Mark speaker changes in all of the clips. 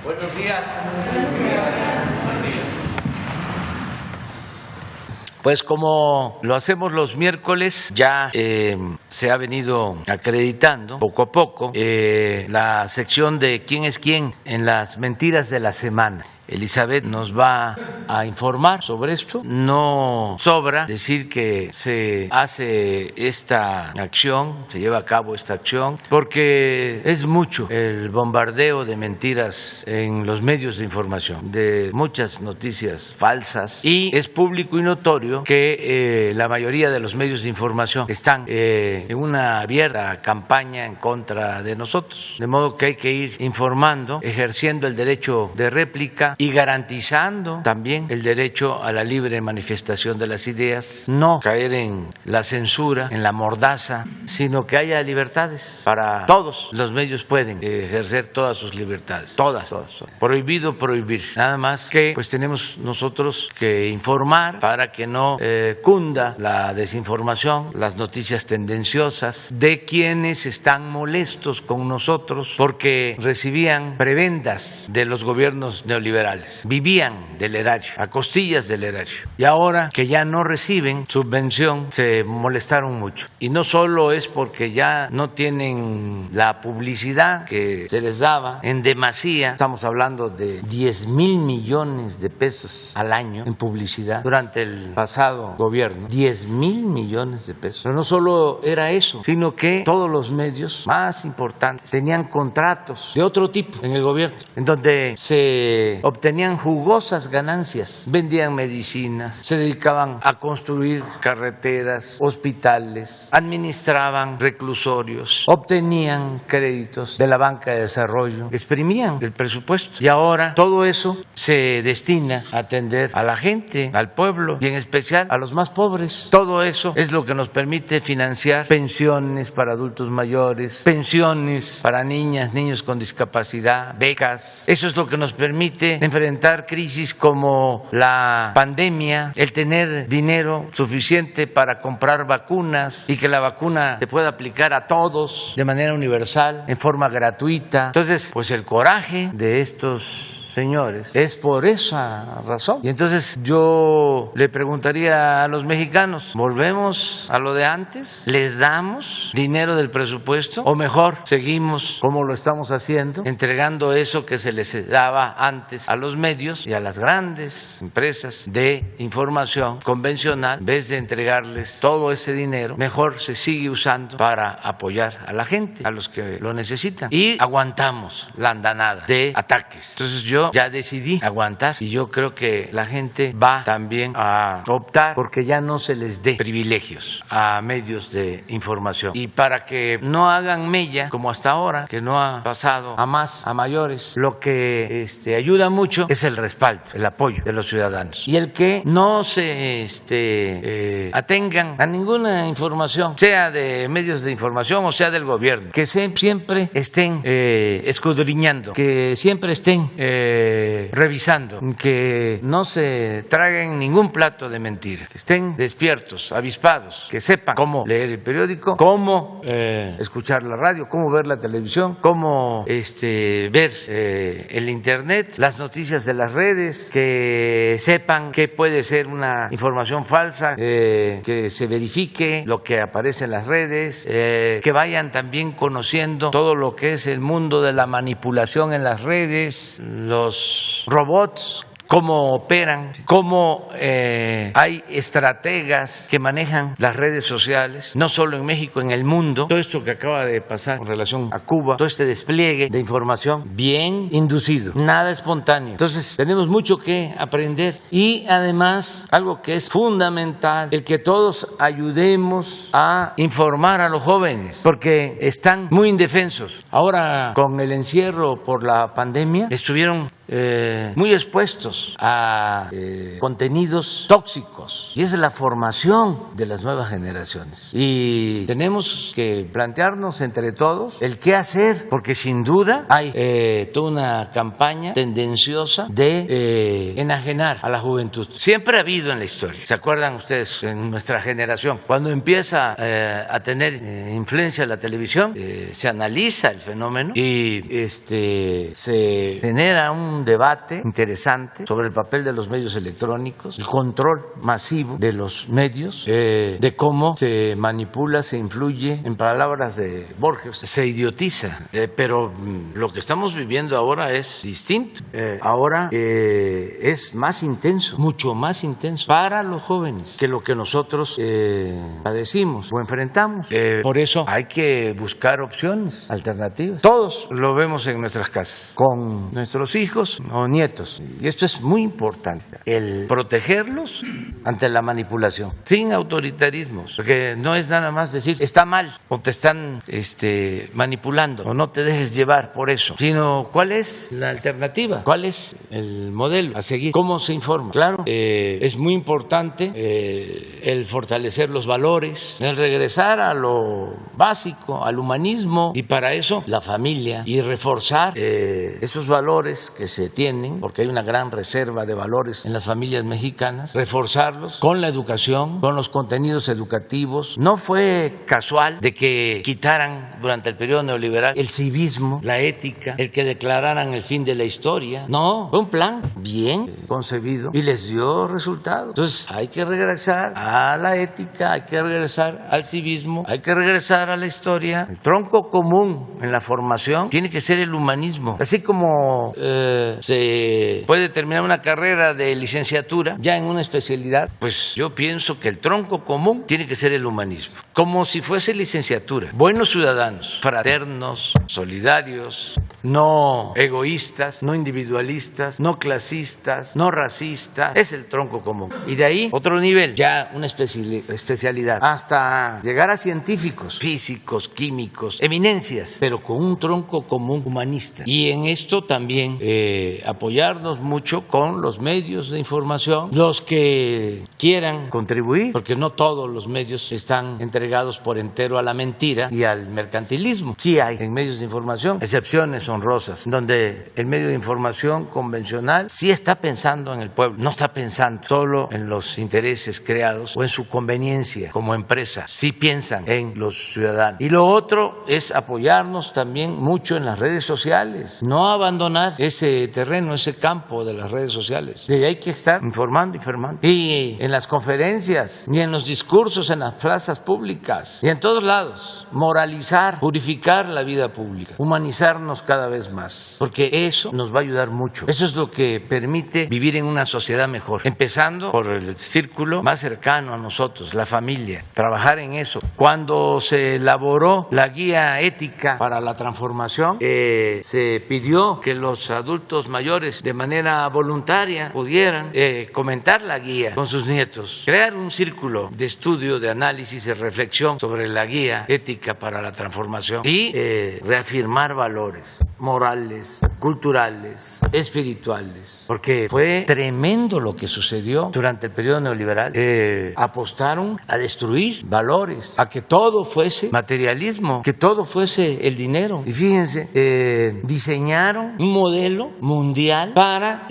Speaker 1: Buenos días. Pues como lo hacemos los miércoles, ya se ha venido acreditando poco a poco la sección de quién es quién en las mentiras de la semana. Elizabeth nos va a informar sobre esto. No sobra decir que se hace esta acción, se lleva a cabo esta acción, porque es mucho el bombardeo de mentiras en los medios de información, de muchas noticias falsas, y es público y notorio que la mayoría de los medios de información están en una abierta campaña en contra de nosotros, de modo que hay que ir informando, ejerciendo el derecho de réplica y garantizando también el derecho a la libre manifestación de las ideas, no caer en la censura, en la mordaza, sino que haya libertades para todos. Los medios pueden ejercer todas sus libertades, todas. Prohibido prohibir, nada más que pues tenemos nosotros que informar para que no cunda la desinformación, las noticias tendenciosas de quienes están molestos con nosotros porque recibían prebendas de los gobiernos neoliberales. Vivían del erario, a costillas del erario. Y ahora que ya no reciben subvención, se molestaron mucho. Y no solo es porque ya no tienen la publicidad que se les daba en demasía. Estamos hablando de 10,000 millones de pesos al año en publicidad durante el pasado gobierno. 10,000 millones de pesos. Pero no solo era eso, sino que todos los medios más importantes tenían contratos de otro tipo en el gobierno, en donde se obtenían jugosas ganancias, vendían medicinas, se dedicaban a construir carreteras, hospitales, administraban reclusorios, obtenían créditos de la banca de desarrollo, exprimían el presupuesto, y ahora todo eso se destina a atender a la gente, al pueblo y en especial a los más pobres. Todo eso es lo que nos permite financiar pensiones para adultos mayores, pensiones para niñas, niños con discapacidad, becas. Eso es lo que nos permite enfrentar crisis como la pandemia, el tener dinero suficiente para comprar vacunas y que la vacuna se pueda aplicar a todos de manera universal, en forma gratuita. Entonces, pues el coraje de estos señores es por esa razón. Y entonces yo le preguntaría a los mexicanos, ¿volvemos a lo de antes? ¿Les damos dinero del presupuesto? ¿O mejor seguimos como lo estamos haciendo, entregando eso que se les daba antes a los medios y a las grandes empresas de información convencional? En vez de entregarles todo ese dinero, mejor se sigue usando para apoyar a la gente, a los que lo necesitan, y aguantamos la andanada de ataques. Entonces yo ya decidí aguantar, y yo creo que la gente va también a optar porque ya no se les dé privilegios a medios de información, y para que no hagan mella como hasta ahora, que no ha pasado a más, a mayores. Lo que ayuda mucho es el respaldo, el apoyo de los ciudadanos, y el que no se atengan a ninguna información, sea de medios de información o sea del gobierno, que siempre estén escudriñando, que siempre estén revisando, que no se traguen ningún plato de mentira, que estén despiertos, avispados, que sepan cómo leer el periódico, cómo escuchar la radio, cómo ver la televisión, cómo ver el internet, las noticias de las redes, que sepan qué puede ser una información falsa, que se verifique lo que aparece en las redes, que vayan también conociendo todo lo que es el mundo de la manipulación en las redes, los robots, cómo operan, cómo hay estrategas que manejan las redes sociales, no solo en México, en el mundo. Todo esto que acaba de pasar con relación a Cuba, todo este despliegue de información bien inducido, nada espontáneo. Entonces tenemos mucho que aprender, y además algo que es fundamental, el que todos ayudemos a informar a los jóvenes, porque están muy indefensos. Ahora, con el encierro por la pandemia, estuvieron muy expuestos a contenidos tóxicos, y esa es la formación de las nuevas generaciones. Y tenemos que plantearnos entre todos el qué hacer, porque sin duda hay toda una campaña tendenciosa de enajenar a la juventud. Siempre ha habido en la historia, ¿se acuerdan ustedes? En nuestra generación, cuando empieza a tener influencia la televisión, se analiza el fenómeno y se genera un debate interesante sobre el papel de los medios electrónicos, el control masivo de los medios, de cómo se manipula, se influye, en palabras de Borges, se idiotiza. Pero lo que estamos viviendo ahora es distinto. Ahora es más intenso, mucho más intenso para los jóvenes que lo que nosotros padecimos o enfrentamos. Por eso hay que buscar opciones alternativas. Todos lo vemos en nuestras casas, con nuestros hijos o nietos. Y esto es muy importante, el protegerlos ante la manipulación, sin autoritarismos, porque no es nada más decir está mal o te están manipulando o no te dejes llevar por eso, sino cuál es la alternativa, cuál es el modelo a seguir, cómo se informa. Claro, es muy importante el fortalecer los valores, el regresar a lo básico, al humanismo, y para eso la familia, y reforzar esos valores que se tienen, porque hay una gran reserva de valores en las familias mexicanas, reforzarlos con la educación, con los contenidos educativos. No fue casual de que quitaran durante el periodo neoliberal el civismo, la ética, el que declararan el fin de la historia. No, fue un plan bien concebido y les dio resultados. Entonces hay que regresar a la ética, hay que regresar al civismo, hay que regresar a la historia. El tronco común en la formación tiene que ser el humanismo. Así como se puede terminar una carrera de licenciatura ya en una especialidad, pues yo pienso que el tronco común tiene que ser el humanismo, como si fuese licenciatura. Buenos ciudadanos, fraternos, solidarios, no egoístas, no individualistas, no clasistas, no racistas. Es el tronco común. Y de ahí otro nivel, ya una especialidad, hasta llegar a científicos, físicos, químicos, eminencias, pero con un tronco común humanista. Y en esto también apoyarnos mucho con los medios de información, los que quieran contribuir, porque no todos los medios están entregados por entero a la mentira y al mercantilismo. Sí hay en medios de información excepciones honrosas, donde el medio de información convencional sí está pensando en el pueblo, no está pensando solo en los intereses creados o en su conveniencia como empresa, sí piensan en los ciudadanos. Y lo otro es apoyarnos también mucho en las redes sociales, no abandonar ese terreno, ese campo de las redes sociales. Y hay que estar informando, y en las conferencias, y en los discursos, en las plazas públicas, y en todos lados, moralizar, purificar la vida pública, humanizarnos cada vez más, porque eso nos va a ayudar mucho. Eso es lo que permite vivir en una sociedad mejor, empezando por el círculo más cercano a nosotros, la familia, trabajar en eso. Cuando se elaboró la guía ética para la transformación, se pidió que los adultos mayores de manera voluntaria pudieran comentar la guía con sus nietos, crear un círculo de estudio, de análisis, de reflexión sobre la guía ética para la transformación y reafirmar valores morales, culturales, espirituales, porque fue tremendo lo que sucedió durante el periodo neoliberal. Apostaron a destruir valores, a que todo fuese materialismo, que todo fuese el dinero. Y fíjense, diseñaron un modelo mundial para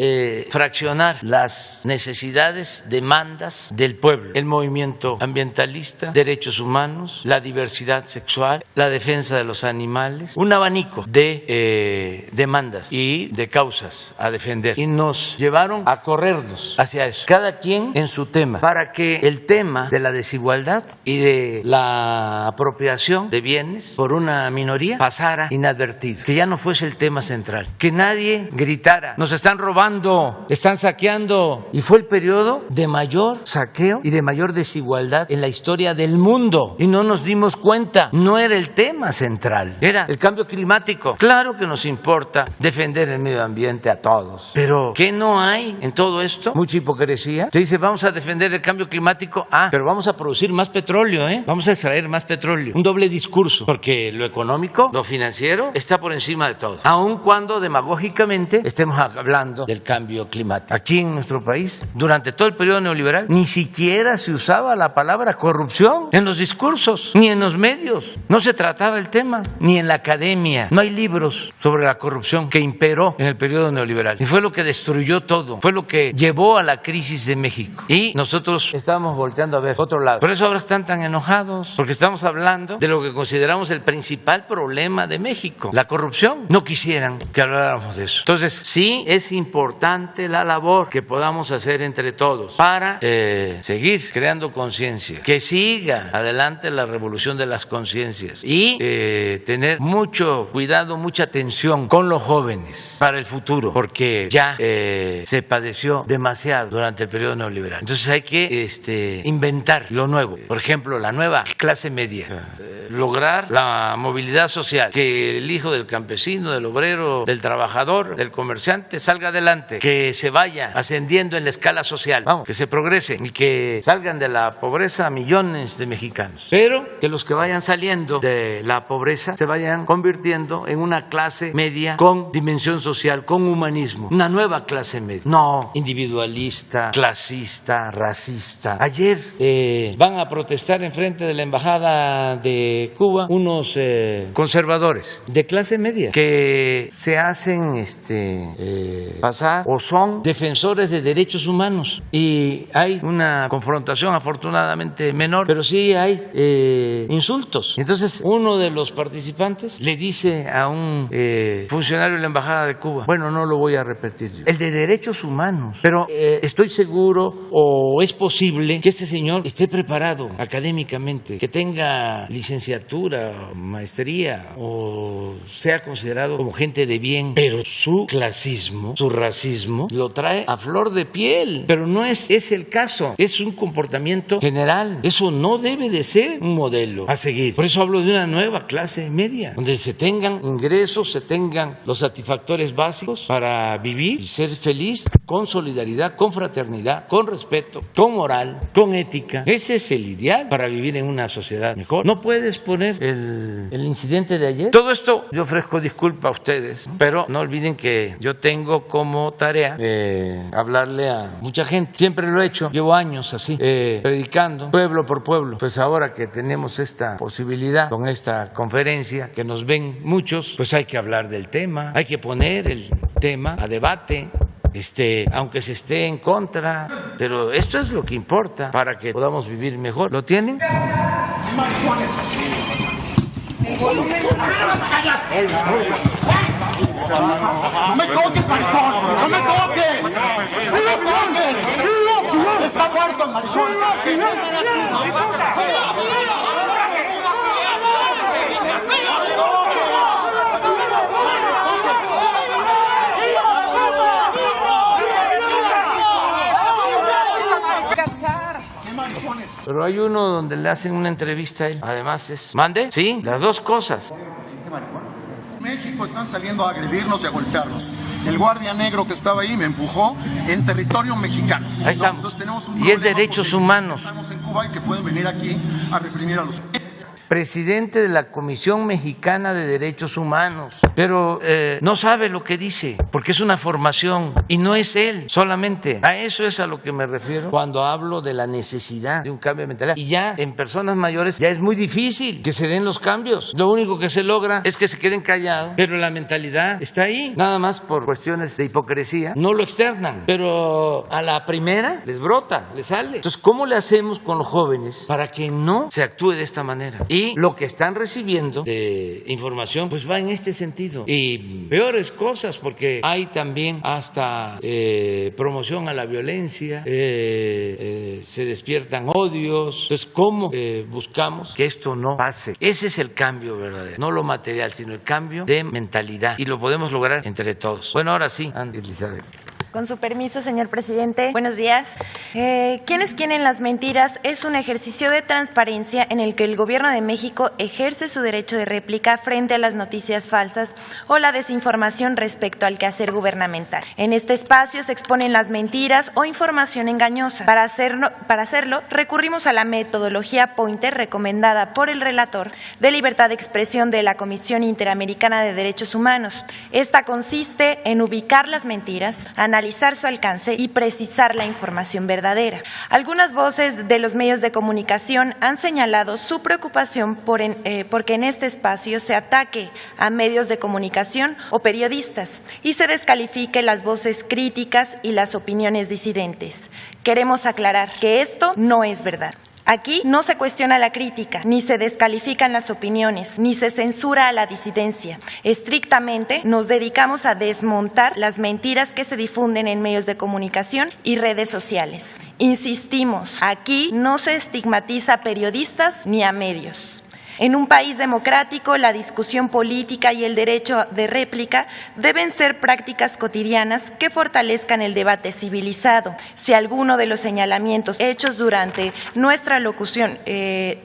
Speaker 1: fraccionar las necesidades, demandas del pueblo, el movimiento ambientalista, derechos humanos, la diversidad sexual, la defensa de los animales, un abanico de demandas y de causas a defender. Y nos llevaron a corrernos hacia eso, cada quien en su tema, para que el tema de la desigualdad y de la apropiación de bienes por una minoría pasara inadvertido, que ya no fuese el tema central, que nadie gritara, nos están robando, están saqueando. Y fue el periodo de mayor saqueo y de mayor desigualdad en la historia del mundo, y no nos dimos cuenta, no era el tema central, era el cambio climático. Claro que nos importa defender el medio ambiente a todos, pero ¿qué no hay en todo esto? Mucha hipocresía. Se dice vamos a defender el cambio climático, pero vamos a producir más petróleo, vamos a extraer más petróleo. Un doble discurso, porque lo económico, lo financiero está por encima de todo, aun cuando demagógicamente posiblemente estemos hablando del cambio climático. Aquí en nuestro país, durante todo el periodo neoliberal, ni siquiera se usaba la palabra corrupción en los discursos, ni en los medios. No se trataba el tema, ni en la academia. No hay libros sobre la corrupción que imperó en el periodo neoliberal. Y fue lo que destruyó todo, fue lo que llevó a la crisis de México. Y nosotros estábamos volteando a ver otro lado. Por eso ahora están tan enojados, porque estamos hablando de lo que consideramos el principal problema de México, la corrupción. No quisieran que habláramos de eso. Entonces, sí es importante la labor que podamos hacer entre todos para seguir creando conciencia, que siga adelante la revolución de las conciencias y tener mucho cuidado, mucha atención con los jóvenes para el futuro, porque ya se padeció demasiado durante el periodo neoliberal. Entonces hay que inventar lo nuevo. Por ejemplo, la nueva clase media, lograr la movilidad social, que el hijo del campesino, del obrero, del trabajador, del comerciante salga adelante, que se vaya ascendiendo en la escala social, vamos, que se progrese y que salgan de la pobreza millones de mexicanos, pero que los que vayan saliendo de la pobreza se vayan convirtiendo en una clase media con dimensión social, con humanismo, una nueva clase media, no individualista, clasista, racista. Ayer van a protestar enfrente de la embajada de Cuba unos conservadores de clase media que se hacen pasar o son defensores de derechos humanos, y hay una confrontación afortunadamente menor, pero sí hay insultos. Entonces uno de los participantes le dice a un funcionario de la embajada de Cuba, bueno, no lo voy a repetir yo, el de derechos humanos, pero estoy seguro o es posible que este señor esté preparado académicamente, que tenga licenciatura, maestría o sea considerado como gente de bien, pero su clasismo, su racismo lo trae a flor de piel. Pero no es el caso, es un comportamiento general. Eso no debe de ser un modelo a seguir. Por eso hablo de una nueva clase media, donde se tengan ingresos, se tengan los satisfactores básicos para vivir y ser feliz, con solidaridad, con fraternidad, con respeto, con moral, con ética. Ese es el ideal para vivir en una sociedad mejor. No puedes poner el incidente de ayer. Todo esto yo ofrezco disculpa a ustedes, pero no olviden que yo tengo como tarea hablarle a mucha gente. Siempre lo he hecho, llevo años así, predicando pueblo por pueblo. Pues ahora que tenemos esta posibilidad con esta conferencia, que nos ven muchos, pues hay que hablar del tema, hay que poner el tema a debate. Aunque se esté en contra, pero esto es lo que importa para que podamos vivir mejor. ¿Lo tienen?
Speaker 2: ¡No me toques, maricón! ¡No me toques! ¡No me toques! ¡Está muerto el maricón!
Speaker 1: Pero hay uno donde le hacen una entrevista a él. Además es... ¿Mande? Sí, las dos cosas.
Speaker 2: México están saliendo a agredirnos y a golpearnos. El guardia negro que estaba ahí me empujó en territorio mexicano.
Speaker 1: Ahí estamos.
Speaker 2: Entonces, tenemos un
Speaker 1: y es derechos humanos.
Speaker 2: Estamos en Cuba y que pueden venir aquí a reprimir a los...
Speaker 1: Presidente de la Comisión Mexicana de Derechos Humanos, pero no sabe lo que dice, porque es una formación y no es él solamente. A eso es a lo que me refiero cuando hablo de la necesidad de un cambio de mentalidad. Y ya en personas mayores ya es muy difícil que se den los cambios. Lo único que se logra es que se queden callados, pero la mentalidad está ahí. Nada más por cuestiones de hipocresía no lo externan, pero a la primera les brota, les sale. Entonces, ¿cómo le hacemos con los jóvenes para que no se actúe de esta manera? Y lo que están recibiendo de información pues va en este sentido, y peores cosas, porque hay también hasta promoción a la violencia, se despiertan odios. Entonces, ¿cómo buscamos que esto no pase? Ese es el cambio verdadero, no lo material, sino el cambio de mentalidad, y lo podemos lograr entre todos. Bueno, ahora sí, Elizabeth.
Speaker 3: Con su permiso, señor presidente. Buenos días. ¿Quién es quién en las mentiras? Es un ejercicio de transparencia en el que el Gobierno de México ejerce su derecho de réplica frente a las noticias falsas o la desinformación respecto al quehacer gubernamental. En este espacio se exponen las mentiras o información engañosa. Para hacerlo, recurrimos a la metodología Pointer recomendada por el relator de libertad de expresión de la Comisión Interamericana de Derechos Humanos. Esta consiste en ubicar las mentiras, analizar su alcance y precisar la información verdadera. Algunas voces de los medios de comunicación han señalado su preocupación porque en este espacio se ataque a medios de comunicación o periodistas y se descalifique las voces críticas y las opiniones disidentes. Queremos aclarar que esto no es verdad. Aquí no se cuestiona la crítica, ni se descalifican las opiniones, ni se censura a la disidencia. Estrictamente nos dedicamos a desmontar las mentiras que se difunden en medios de comunicación y redes sociales. Insistimos, aquí no se estigmatiza a periodistas ni a medios. En un país democrático, la discusión política y el derecho de réplica deben ser prácticas cotidianas que fortalezcan el debate civilizado. Si alguno de los señalamientos hechos durante nuestra locución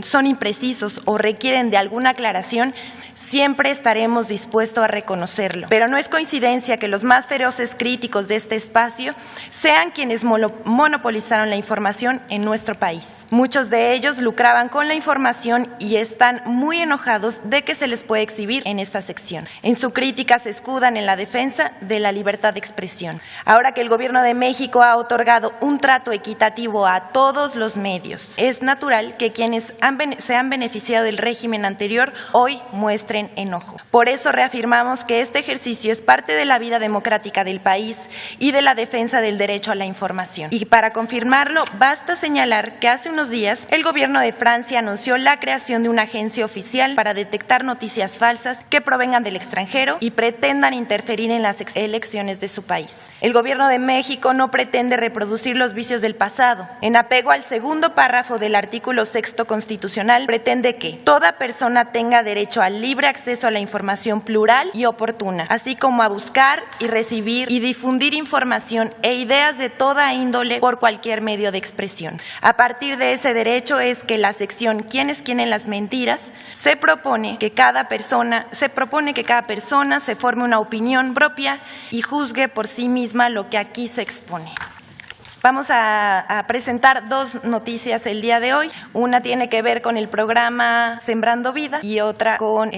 Speaker 3: son imprecisos o requieren de alguna aclaración, siempre estaremos dispuestos a reconocerlo. Pero no es coincidencia que los más feroces críticos de este espacio sean quienes monopolizaron la información en nuestro país. Muchos de ellos lucraban con la información y están muy enojados de que se les puede exhibir en esta sección. En su crítica se escudan en la defensa de la libertad de expresión. Ahora que el Gobierno de México ha otorgado un trato equitativo a todos los medios, es natural que quienes se han beneficiado del régimen anterior hoy muestren enojo. Por eso reafirmamos que este ejercicio es parte de la vida democrática del país y de la defensa del derecho a la información. Y para confirmarlo, basta señalar que hace unos días el Gobierno de Francia anunció la creación de una agencia oficial para detectar noticias falsas que provengan del extranjero y pretendan interferir en las elecciones de su país. El Gobierno de México no pretende reproducir los vicios del pasado. En apego al segundo párrafo del artículo 6º constitucional, pretende que toda persona tenga derecho al libre acceso a la información plural y oportuna, así como a buscar y recibir y difundir información e ideas de toda índole por cualquier medio de expresión. A partir de ese derecho es que la sección ¿Quién es quién en las mentiras? Se propone que cada persona se forme una opinión propia y juzgue por sí misma lo que aquí se expone. Vamos a presentar dos noticias el día de hoy. Una tiene que ver con el programa Sembrando Vida y otra con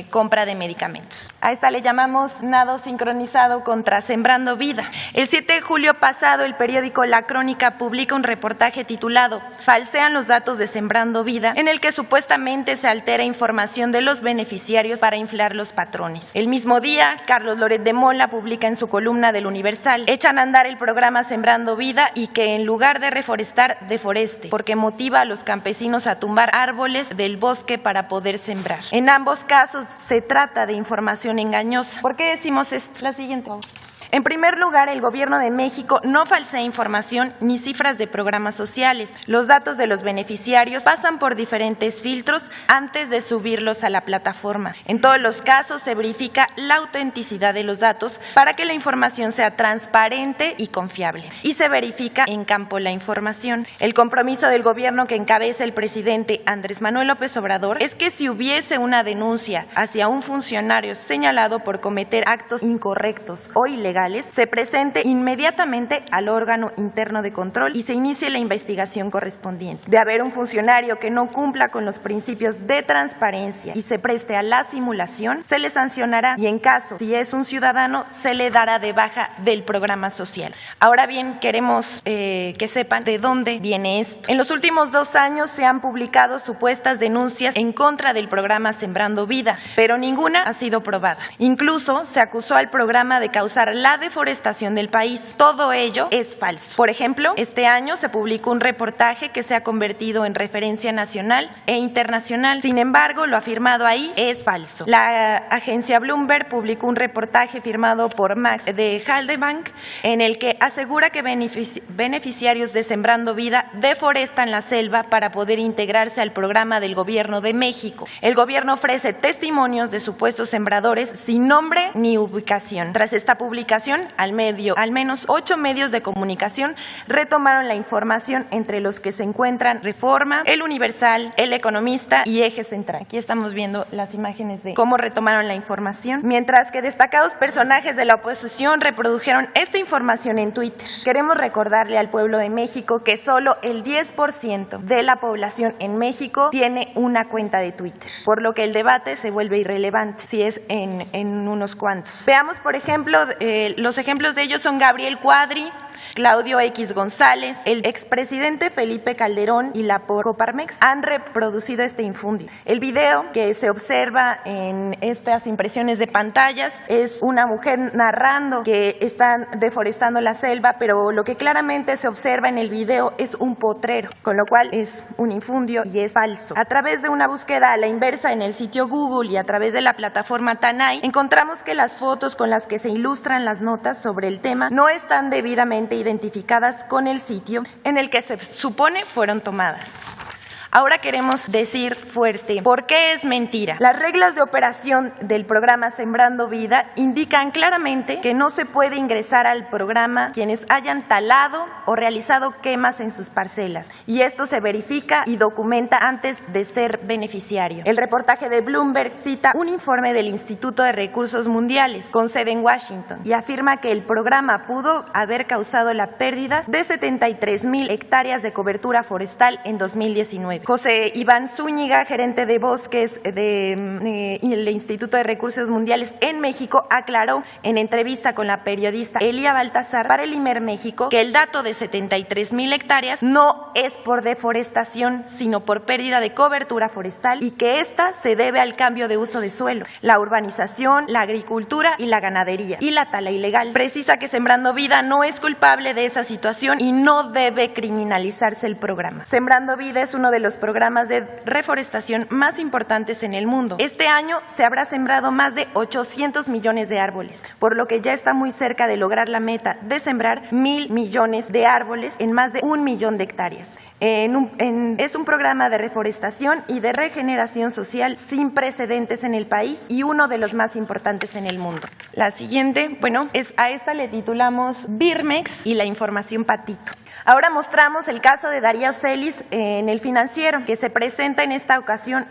Speaker 3: compra de medicamentos. A esta le llamamos nado sincronizado contra Sembrando Vida. El 7 de julio pasado, el periódico La Crónica publica un reportaje titulado "Falsean los datos de Sembrando Vida", en el que supuestamente se altera información de los beneficiarios para inflar los patrones. El mismo día, Carlos Loret de Mola publica en su columna del Universal: "Echan a andar el programa Sembrando Vida y que en lugar de reforestar, deforeste, porque motiva a los campesinos a tumbar árboles del bosque para poder sembrar". En ambos casos se trata de información engañosa. ¿Por qué decimos esto? La siguiente, vamos. En primer lugar, el Gobierno de México no falsea información ni cifras de programas sociales. Los datos de los beneficiarios pasan por diferentes filtros antes de subirlos a la plataforma. En todos los casos se verifica la autenticidad de los datos para que la información sea transparente y confiable. Y se verifica en campo la información. El compromiso del Gobierno que encabeza el presidente Andrés Manuel López Obrador es que si hubiese una denuncia hacia un funcionario señalado por cometer actos incorrectos o ilegales, se presente inmediatamente al órgano interno de control y se inicie la investigación correspondiente. De haber un funcionario que no cumpla con los principios de transparencia y se preste a la simulación, se le sancionará y en caso, si es un ciudadano, se le dará de baja del programa social. Ahora bien, queremos que sepan de dónde viene esto. En los últimos 2 años se han publicado supuestas denuncias en contra del programa Sembrando Vida, pero ninguna ha sido probada. Incluso se acusó al programa de causar la deforestación del país. Todo ello es falso. Por ejemplo, este año se publicó un reportaje que se ha convertido en referencia nacional e internacional. Sin embargo, lo afirmado ahí es falso. La agencia Bloomberg publicó un reportaje firmado por Max de Haldebank en el que asegura que beneficiarios de Sembrando Vida deforestan la selva para poder integrarse al programa del Gobierno de México. El gobierno ofrece testimonios de supuestos sembradores sin nombre ni ubicación. Tras esta publicación, comunicación, al menos 8 medios de comunicación retomaron la información, entre los que se encuentran Reforma, El Universal, El Economista y Eje Central. Aquí estamos viendo las imágenes de cómo retomaron la información, mientras que destacados personajes de la oposición reprodujeron esta información en Twitter. Queremos recordarle al pueblo de México que solo el 10% de la población en México tiene una cuenta de Twitter, por lo que el debate se vuelve irrelevante si es en unos cuantos. Veamos, por ejemplo, los ejemplos de ellos son Gabriel Cuadri, Claudio X González, el expresidente Felipe Calderón y la Coparmex han reproducido este infundio. El video que se observa en estas impresiones de pantallas es una mujer narrando que están deforestando la selva, pero lo que claramente se observa en el video es un potrero, con lo cual es un infundio y es falso. A través de una búsqueda a la inversa en el sitio Google y a través de la plataforma Tanay, encontramos que las fotos con las que se ilustran las notas sobre el tema no están debidamente identificadas con el sitio en el que se supone fueron tomadas. Ahora queremos decir fuerte, ¿por qué es mentira? Las reglas de operación del programa Sembrando Vida indican claramente que no se puede ingresar al programa quienes hayan talado o realizado quemas en sus parcelas, y esto se verifica y documenta antes de ser beneficiario. El reportaje de Bloomberg cita un informe del Instituto de Recursos Mundiales, con sede en Washington, y afirma que el programa pudo haber causado la pérdida de 73,000 hectáreas de cobertura forestal en 2019. José Iván Zúñiga, gerente de bosques del Instituto de Recursos Mundiales en México, aclaró en entrevista con la periodista Elia Baltazar para el Imer México que el dato de 73,000 hectáreas no es por deforestación, sino por pérdida de cobertura forestal, y que esta se debe al cambio de uso de suelo, la urbanización, la agricultura y la ganadería, y la tala ilegal. Precisa que Sembrando Vida no es culpable de esa situación y no debe criminalizarse el programa. Sembrando Vida es uno de los programas de reforestación más importantes en el mundo. Este año se habrá sembrado más de 800 millones de árboles, por lo que ya está muy cerca de lograr la meta de sembrar 1,000 millones de árboles en más de 1 millón de hectáreas. Es un programa de reforestación y de regeneración social sin precedentes en el país y uno de los más importantes en el mundo. La siguiente, a esta le titulamos Birmex y la información patito. Ahora mostramos el caso de Darío Celis en El Financiero, que se presenta en esta ocasión,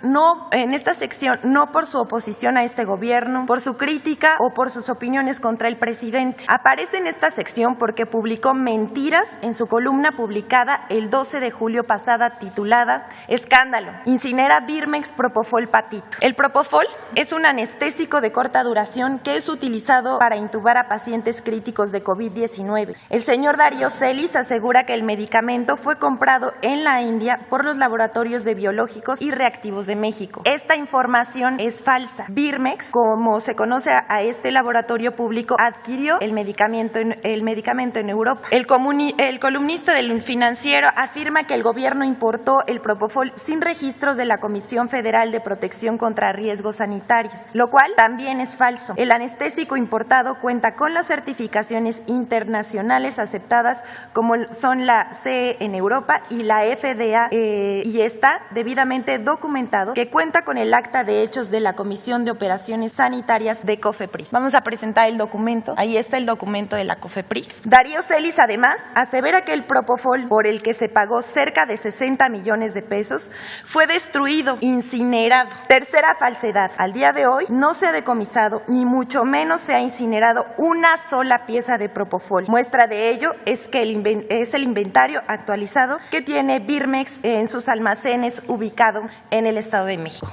Speaker 3: en esta sección, no por su oposición a este gobierno, por su crítica o por sus opiniones contra el presidente. Aparece en esta sección porque publicó mentiras en su columna publicada el 12 de julio pasada, titulada Escándalo, incinera Birmex Propofol Patito. El Propofol es un anestésico de corta duración que es utilizado para intubar a pacientes críticos de COVID-19. El señor Darío Celis asegura que el medicamento fue comprado en la India por los laboratorios de biológicos y reactivos de México. Esta información es falsa. Birmex, como se conoce a este laboratorio público, adquirió el medicamento en Europa. El columnista del Financiero afirma que el gobierno importó el Propofol sin registros de la Comisión Federal de Protección contra Riesgos Sanitarios, lo cual también es falso. El anestésico importado cuenta con las certificaciones internacionales aceptadas, como son la CE en Europa y la FDA, y está debidamente documentado que cuenta con el acta de hechos de la Comisión de Operaciones Sanitarias de COFEPRIS. Vamos a presentar el documento. Ahí está el documento de la COFEPRIS. Darío Celis, además, asevera que el Propofol, por el que se pagó cerca de 60 millones de pesos, fue destruido, incinerado. Tercera falsedad. Al día de hoy no se ha decomisado, ni mucho menos se ha incinerado una sola pieza de Propofol. Muestra de ello es que es el inventario actualizado que tiene Birmex en sus almacenes ubicado en el Estado de México.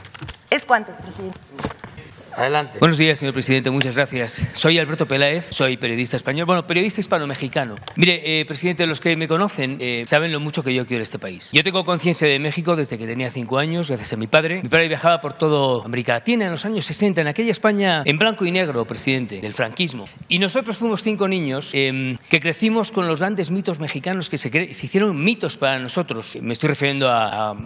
Speaker 3: ¿Es cuánto, presidente?
Speaker 1: Adelante.
Speaker 4: Buenos días, señor presidente. Muchas gracias. Soy Alberto Peláez, soy periodista español, periodista hispano-mexicano. Mire, presidente, los que me conocen saben lo mucho que yo quiero este país. Yo tengo conciencia de México desde que tenía 5 años, gracias a mi padre. Mi padre viajaba por toda América Latina en los años 60, en aquella España en blanco y negro, presidente, del franquismo. Y nosotros fuimos 5 niños que crecimos con los grandes mitos mexicanos que se hicieron mitos para nosotros. Me estoy refiriendo a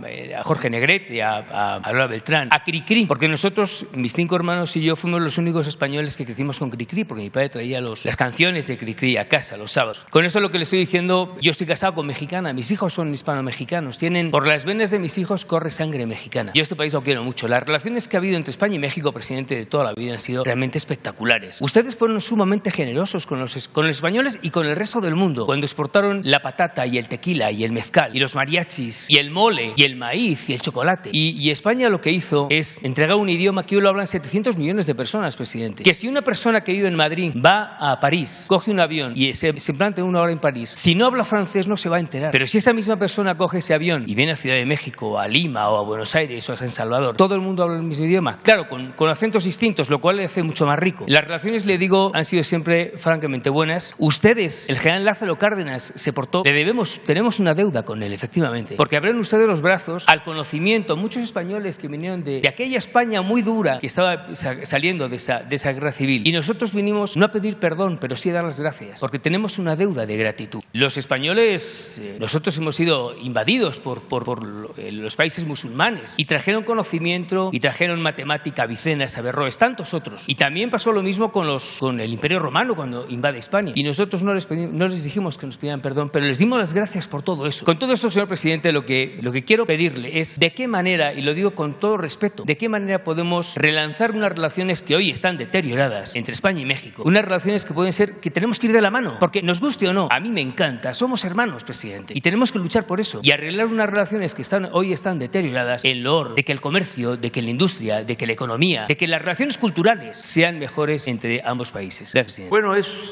Speaker 4: Jorge Negrete, a Lola Beltrán, a Cricri, porque nosotros, mis 5 hermanos, hermanos y yo fuimos los únicos españoles que crecimos con Cricri, porque mi padre traía las canciones de Cricri a casa los sábados. Con esto lo que le estoy diciendo, yo estoy casado con mexicana, mis hijos son hispano-mexicanos, por las venas de mis hijos corre sangre mexicana. Yo este país lo quiero mucho. Las relaciones que ha habido entre España y México, presidente, de toda la vida han sido realmente espectaculares. Ustedes fueron sumamente generosos con los españoles y con el resto del mundo cuando exportaron la patata y el tequila y el mezcal y los mariachis y el mole y el maíz y el chocolate. Y España lo que hizo es entregar un idioma que hoy lo hablan 700 millones de personas, presidente. Que si una persona que vive en Madrid va a París, coge un avión y se planta 1 hora en París, si no habla francés no se va a enterar. Pero si esa misma persona coge ese avión y viene a Ciudad de México, a Lima o a Buenos Aires o a San Salvador, todo el mundo habla el mismo idioma. Claro, con acentos distintos, lo cual le hace mucho más rico. Las relaciones, le digo, han sido siempre francamente buenas. Ustedes, el general Lázaro Cárdenas se portó, tenemos una deuda con él, efectivamente, porque abren ustedes los brazos al conocimiento. Muchos españoles que vinieron de aquella España muy dura que estaba saliendo de esa guerra civil, y nosotros vinimos no a pedir perdón, pero sí a dar las gracias, porque tenemos una deuda de gratitud. Los españoles, nosotros hemos sido invadidos por los países musulmanes y trajeron conocimiento y trajeron matemática, Avicenna, Averroes, tantos otros. Y también pasó lo mismo con el Imperio Romano cuando invade España. Y nosotros no les dijimos que nos pidieran perdón, pero les dimos las gracias por todo eso. Con todo esto, señor presidente, lo que quiero pedirle es de qué manera, y lo digo con todo respeto, de qué manera podemos relanzar unas relaciones que hoy están deterioradas entre España y México. Unas relaciones que pueden ser, que tenemos que ir de la mano, porque nos guste o no, a mí me encanta, somos hermanos, presidente, y tenemos que luchar por eso y arreglar unas relaciones que hoy están deterioradas en lo de que el comercio, de que la industria, de que la economía, de que las relaciones culturales sean mejores entre ambos países. Gracias, presidente.
Speaker 1: Bueno, es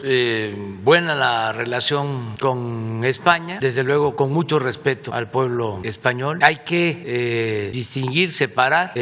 Speaker 1: buena la relación con España, desde luego con mucho respeto al pueblo español. Hay que distinguir, separar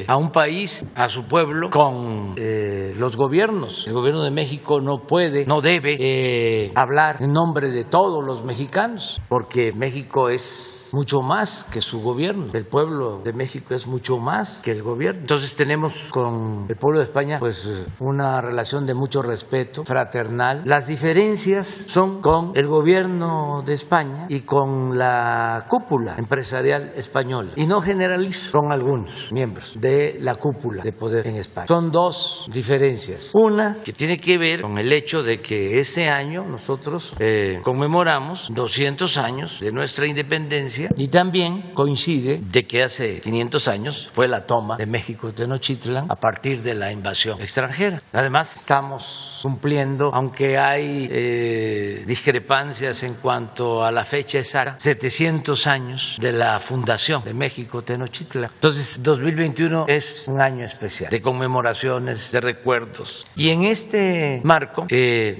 Speaker 1: a un país, a su pueblo, con los gobiernos. El gobierno de México no puede, no debe hablar en nombre de todos los mexicanos, porque México es mucho más que su gobierno. El pueblo de México es mucho más que el gobierno. Entonces tenemos con el pueblo de España pues una relación de mucho respeto, fraternal. Las diferencias son con el gobierno de España y con la cúpula empresarial española. Y no generalizo, con algunos miembros de la cúpula de poder en España. Son dos diferencias. Una que tiene que ver con el hecho de que este año nosotros conmemoramos 200 años de nuestra independencia, y también coincide de que hace 500 años fue la toma de México Tenochtitlan a partir de la invasión extranjera. Además, estamos cumpliendo, aunque hay discrepancias en cuanto a la fecha exacta, 700 años de la fundación de México Tenochtitlan. Entonces, 2021 es un año especial de conmemoraciones, de recuerdos. Y en este marco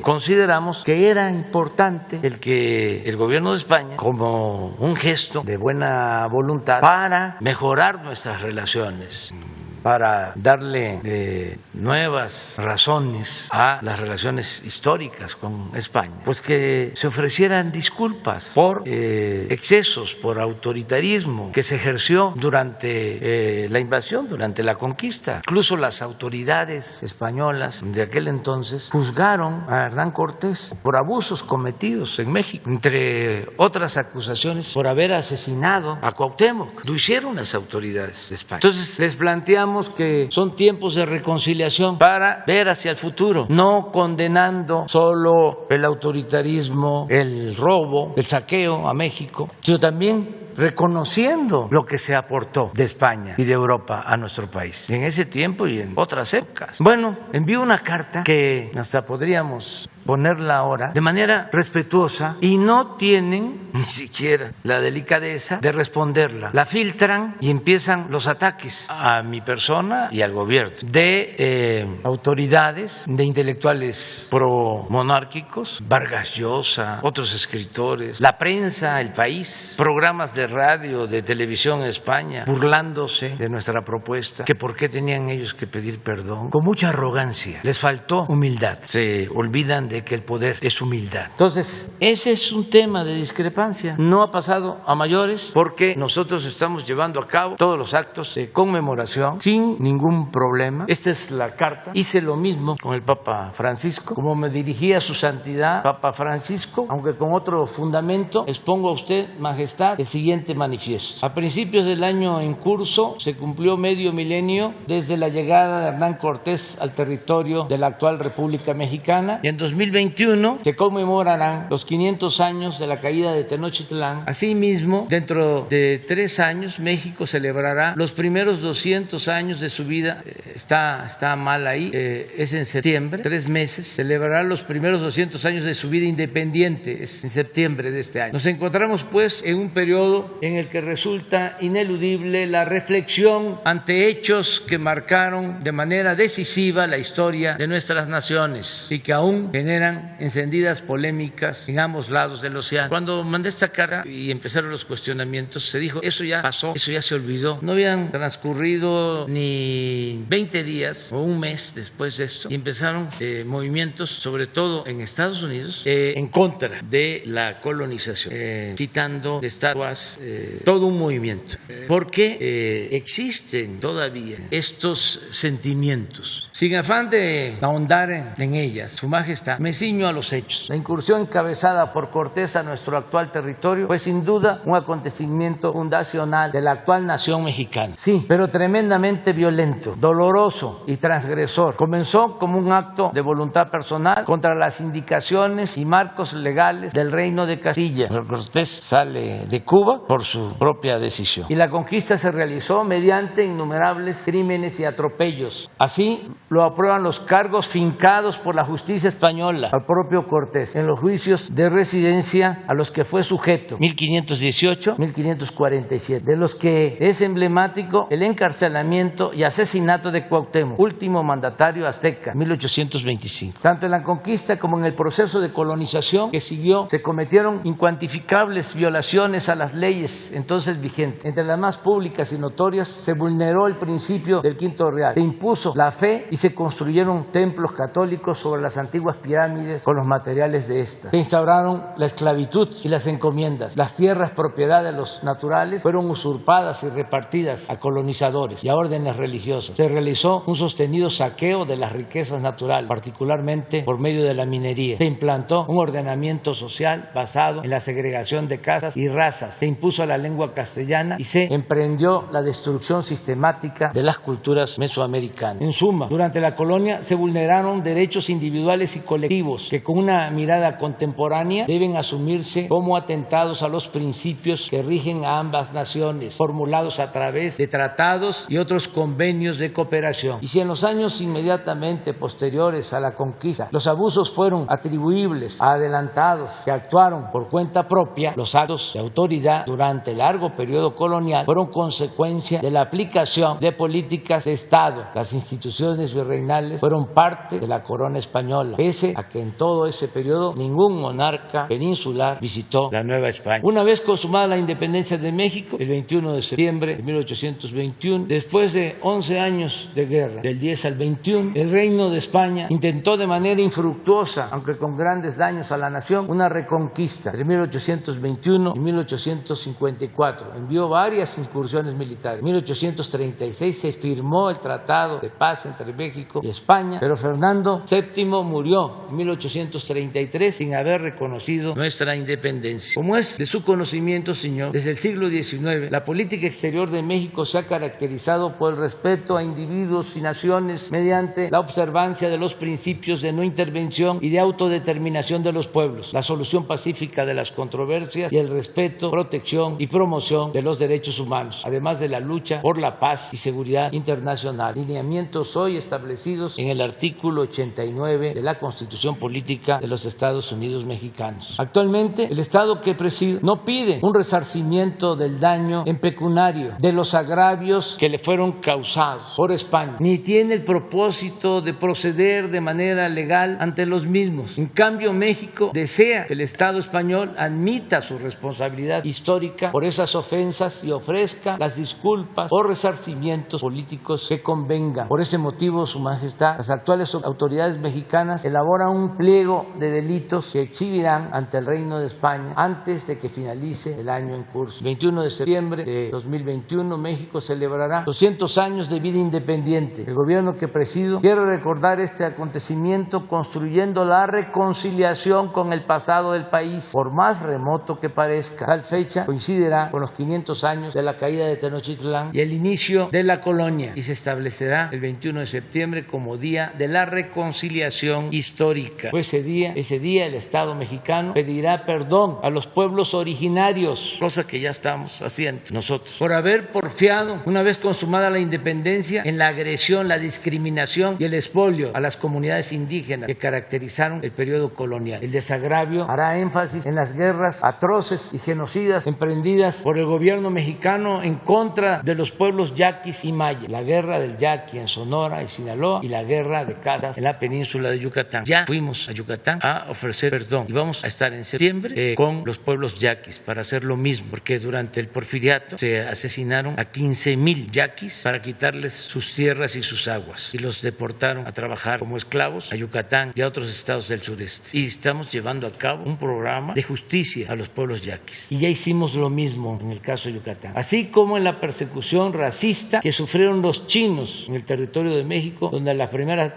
Speaker 1: consideramos que era importante el que el gobierno de España, como un gesto de buena voluntad para mejorar nuestras relaciones, para darle nuevas razones a las relaciones históricas con España, pues que se ofrecieran disculpas por excesos, por autoritarismo que se ejerció durante la invasión, durante la conquista. Incluso las autoridades españolas de aquel entonces juzgaron a Hernán Cortés por abusos cometidos en México, entre otras acusaciones por haber asesinado a Cuauhtémoc. Lo hicieron las autoridades de España. Entonces les planteamos que son tiempos de reconciliación para ver hacia el futuro, no condenando solo el autoritarismo, el robo, el saqueo a México, sino también reconociendo lo que se aportó de España y de Europa a nuestro país en ese tiempo y en otras épocas. Bueno, envío una carta que hasta podríamos ponerla ahora de manera respetuosa y no tienen ni siquiera la delicadeza de responderla. La filtran y empiezan los ataques a mi persona y al gobierno de autoridades, de intelectuales pro-monárquicos, Vargas Llosa, otros escritores, la prensa, El País, programas de radio, de televisión en España, burlándose de nuestra propuesta, que por qué tenían ellos que pedir perdón, con mucha arrogancia. Les faltó humildad, se olvidan de de que el poder es humildad. Entonces, ese es un tema de discrepancia. No ha pasado a mayores porque nosotros estamos llevando a cabo todos los actos de conmemoración sin ningún problema. Esta es la carta. Hice lo mismo con el Papa Francisco. Como me dirigía su santidad Papa Francisco, aunque con otro fundamento, expongo a usted, Majestad, el siguiente manifiesto. A principios del año en curso se cumplió medio milenio desde la llegada de Hernán Cortés al territorio de la actual República Mexicana, y en 2021 se conmemorarán los 500 años de la caída de Tenochtitlán. Asimismo, dentro de 3 años, México celebrará los primeros 200 años de su vida. Está mal ahí, es en septiembre, 3 meses, celebrará los primeros 200 años de su vida independiente, es en septiembre de este año. Nos encontramos pues en un periodo en el que resulta ineludible la reflexión ante hechos que marcaron de manera decisiva la historia de nuestras naciones y que aún generan encendidas polémicas en ambos lados del océano. Cuando mandé esta carta y empezaron los cuestionamientos, se dijo, eso ya pasó, eso ya se olvidó. No habían transcurrido ni 20 días o un mes después de esto y empezaron movimientos, sobre todo en Estados Unidos, en contra de la colonización, quitando de estatuas, todo un movimiento, porque existen todavía estos sentimientos. Sin afán de ahondar en ellas, Su Majestad, me ciño a los hechos. La incursión encabezada por Cortés a nuestro actual territorio fue sin duda un acontecimiento fundacional de la actual nación mexicana. Sí, pero tremendamente violento, doloroso y transgresor. Comenzó como un acto de voluntad personal contra las indicaciones y marcos legales del Reino de Castilla. Cortés sale de Cuba por su propia decisión. Y la conquista se realizó mediante innumerables crímenes y atropellos. Así lo aprueban los cargos fincados por la justicia española al propio Cortés en los juicios de residencia a los que fue sujeto, 1518, 1547, de los que es emblemático el encarcelamiento y asesinato de Cuauhtémoc, último mandatario azteca, 1825. Tanto en la conquista como en el proceso de colonización que siguió, se cometieron incuantificables violaciones a las leyes entonces vigentes. Entre las más públicas y notorias, se vulneró el principio del Quinto Real, se impuso la fe y se construyeron templos católicos sobre las antiguas pirámides con los materiales de estas. Se instauraron la esclavitud y las encomiendas. Las tierras propiedad de los naturales fueron usurpadas y repartidas a colonizadores y a órdenes religiosas. Se realizó un sostenido saqueo de las riquezas naturales, particularmente por medio de la minería. Se implantó un ordenamiento social basado en la segregación de casas y razas. Se impuso la lengua castellana y se emprendió la destrucción sistemática de las culturas mesoamericanas. En suma, durante la colonia se vulneraron derechos individuales y colectivos que con una mirada contemporánea deben asumirse como atentados a los principios que rigen a ambas naciones, formulados a través de tratados y otros convenios de cooperación. Y si en los años inmediatamente posteriores a la conquista los abusos fueron atribuibles a adelantados que actuaron por cuenta propia, los actos de autoridad durante el largo periodo colonial fueron consecuencia de la aplicación de políticas de Estado. Las instituciones virreinales fueron parte de la corona española, pese a que en todo ese periodo ningún monarca peninsular visitó la Nueva España. Una vez consumada la independencia de México, el 21 de septiembre de 1821, después de 11 años de guerra, del 10 al 21, el Reino de España intentó de manera infructuosa, aunque con grandes daños a la nación, una reconquista entre 1821 y 1854. Envió varias incursiones militares. En 1836 se firmó el Tratado de Paz entre México y España, pero Fernando VII murió en 1833 sin haber reconocido nuestra independencia. Como es de su conocimiento, señor, desde el siglo XIX, la política exterior de México se ha caracterizado por el respeto a individuos y naciones mediante la observancia de los principios de no intervención y de autodeterminación de los pueblos, la solución pacífica de las controversias y el respeto, protección y promoción de los derechos humanos, además de la lucha por la paz y seguridad internacional, lineamientos hoy establecidos en el artículo 89 de la Constitución Política de los Estados Unidos Mexicanos. Actualmente, el Estado que presido no pide un resarcimiento del daño en pecuniario de los agravios que le fueron causados por España, ni tiene el propósito de proceder de manera legal ante los mismos. En cambio, México desea que el Estado español admita su responsabilidad histórica por esas ofensas y ofrezca las disculpas o resarcimientos políticos que convengan. Por ese motivo, Su Majestad, las actuales autoridades mexicanas elaboran elaborará un pliego de delitos que exhibirán ante el Reino de España antes de que finalice el año en curso. El 21 de septiembre de 2021, México celebrará 200 años de vida independiente. El gobierno que presido quiere recordar este acontecimiento construyendo la reconciliación con el pasado del país, por más remoto que parezca. Tal fecha coincidirá con los 500 años de la caída de Tenochtitlán y el inicio de la colonia, y se establecerá el 21 de septiembre como Día de la Reconciliación Histórica. Pues ese día el Estado mexicano pedirá perdón a los pueblos originarios, cosa que ya estamos haciendo nosotros, por haber porfiado, una vez consumada la independencia, en la agresión, la discriminación y el expolio a las comunidades indígenas que caracterizaron el periodo colonial. El desagravio hará énfasis en las guerras atroces y genocidas emprendidas por el gobierno mexicano en contra de los pueblos yaquis y mayas, la guerra del yaqui en Sonora y Sinaloa y la guerra de casas en la península de Yucatán. Ya fuimos a Yucatán a ofrecer perdón y vamos a estar en septiembre con los pueblos yaquis para hacer lo mismo, porque durante el porfiriato se asesinaron a 15,000 yaquis para quitarles sus tierras y sus aguas y los deportaron a trabajar como esclavos a Yucatán y a otros estados del sureste. Y estamos llevando a cabo un programa de justicia a los pueblos yaquis. Y ya hicimos lo mismo en el caso de Yucatán. Así como en la persecución racista que sufrieron los chinos en el territorio de México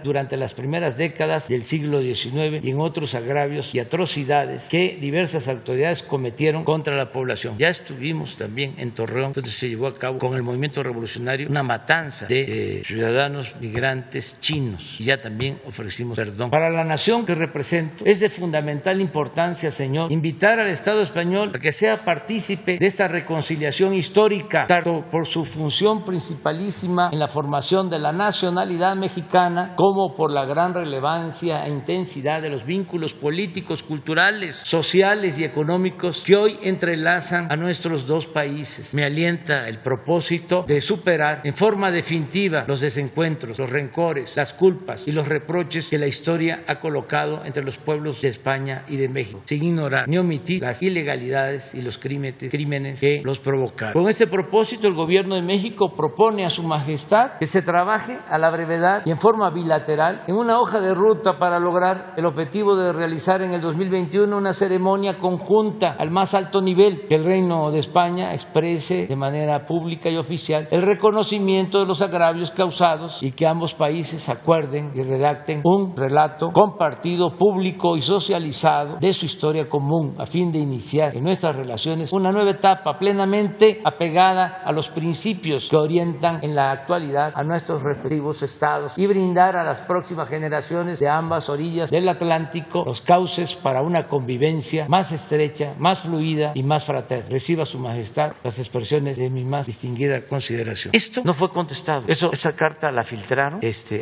Speaker 1: durante las primeras décadas del siglo XIX y en otros agravios y atrocidades que diversas autoridades cometieron contra la población. Ya estuvimos también en Torreón, donde se llevó a cabo con el movimiento revolucionario una matanza de ciudadanos migrantes chinos y ya también ofrecimos perdón. Para la nación que represento es de fundamental importancia, señor, invitar al Estado español a que sea partícipe de esta reconciliación histórica, tanto por su función principalísima en la formación de la nacionalidad mexicana como por la gran relevancia e intensidad de los vínculos políticos, culturales, sociales y económicos que hoy entrelazan a nuestros dos países. Me alienta el propósito de superar en forma definitiva los desencuentros, los rencores, las culpas y los reproches que la historia ha colocado entre los pueblos de España y de México, sin ignorar ni omitir las ilegalidades y los crímenes que los provocaron. Con este propósito, el Gobierno de México propone a Su Majestad que se trabaje a la brevedad y en forma bilateral en una hoja de ruta para lograr el objetivo de realizar en el 2021 una ceremonia conjunta al más alto nivel, que el Reino de España exprese de manera pública y oficial el reconocimiento de los agravios causados y que ambos países acuerden y redacten un relato compartido, público y socializado de su historia común a fin de iniciar en nuestras relaciones una nueva etapa plenamente apegada a los principios que orientan en la actualidad a nuestros respectivos estados y brindar a las próximas generaciones de ambas orillas del Atlántico los cauces para una convivencia más estrecha, más fluida y más fraterna. Reciba Su Majestad las expresiones de mi más distinguida consideración. Esto no fue contestado. Esta carta la filtraron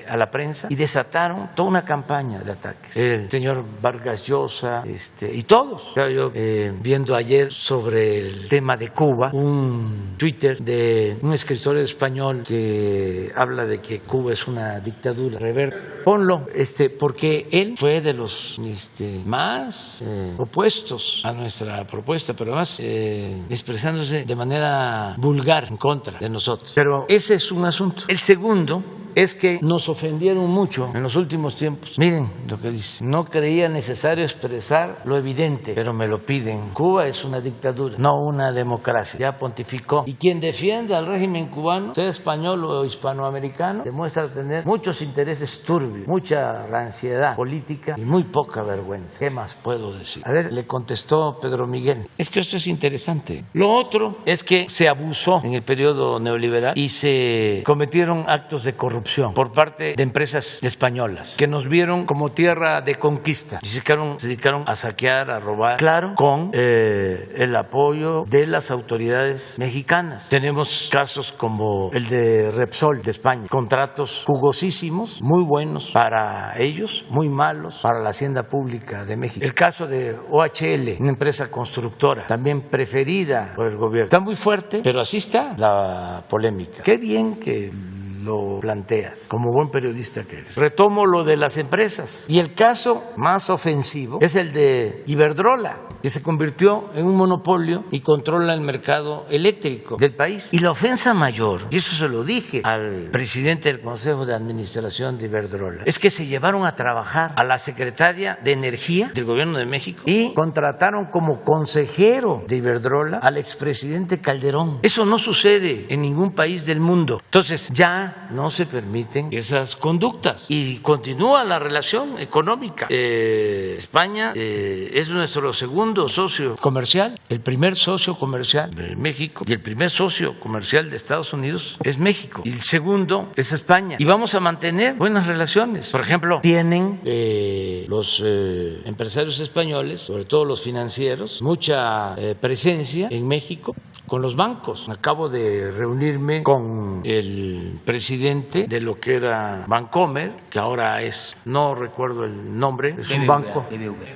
Speaker 1: a la prensa y desataron toda una campaña de ataques. El señor Vargas Llosa y todos. Estaba yo viendo ayer sobre el tema de Cuba un Twitter de un escritor español que habla de que Cuba es una dictadura. Ponlo, porque él fue de los más opuestos a nuestra propuesta, pero además expresándose de manera vulgar en contra de nosotros. Pero ese es un asunto. El segundo es que nos ofendieron mucho en los últimos tiempos. Miren lo que dice: no creía necesario expresar lo evidente, pero me lo piden. Cuba es una dictadura, no una democracia. Ya pontificó. Y quien defiende al régimen cubano, sea español o hispanoamericano, demuestra tener muchos intereses turbios, mucha ansiedad política y muy poca vergüenza. ¿Qué más puedo decir? A ver, le contestó Pedro Miguel. Es que esto es interesante. Lo otro es que se abusó en el periodo neoliberal y se cometieron actos de corrupción por parte de empresas españolas que nos vieron como tierra de conquista y se dedicaron a saquear, a robar, claro, con el apoyo de las autoridades mexicanas. Tenemos casos como el de Repsol de España, contratos jugosísimos, muy buenos para ellos, muy malos para la hacienda pública de México. El caso de OHL, una empresa constructora, también preferida por el gobierno. Está muy fuerte, pero así está la polémica. Qué bien que lo planteas, como buen periodista que eres. Retomo lo de las empresas. Y el caso más ofensivo es el de Iberdrola. que se convirtió en un monopolio y controla el mercado eléctrico del país. Y la ofensa mayor, y eso se lo dije al presidente del Consejo de Administración de Iberdrola, es que se llevaron a trabajar a la secretaria de Energía del Gobierno de México y contrataron como consejero de Iberdrola al expresidente Calderón. Eso no sucede en ningún país del mundo. Entonces ya no se permiten esas conductas y continúa la relación económica. España es nuestro segundo socio comercial, el primer socio comercial de México y el primer socio comercial de Estados Unidos es México y el segundo es España, y vamos a mantener buenas relaciones. Por ejemplo, tienen los empresarios españoles, sobre todo los financieros, mucha presencia en México con los bancos. Acabo de reunirme con el presidente de lo que era Bancomer, que ahora es, no recuerdo el nombre, es un banco,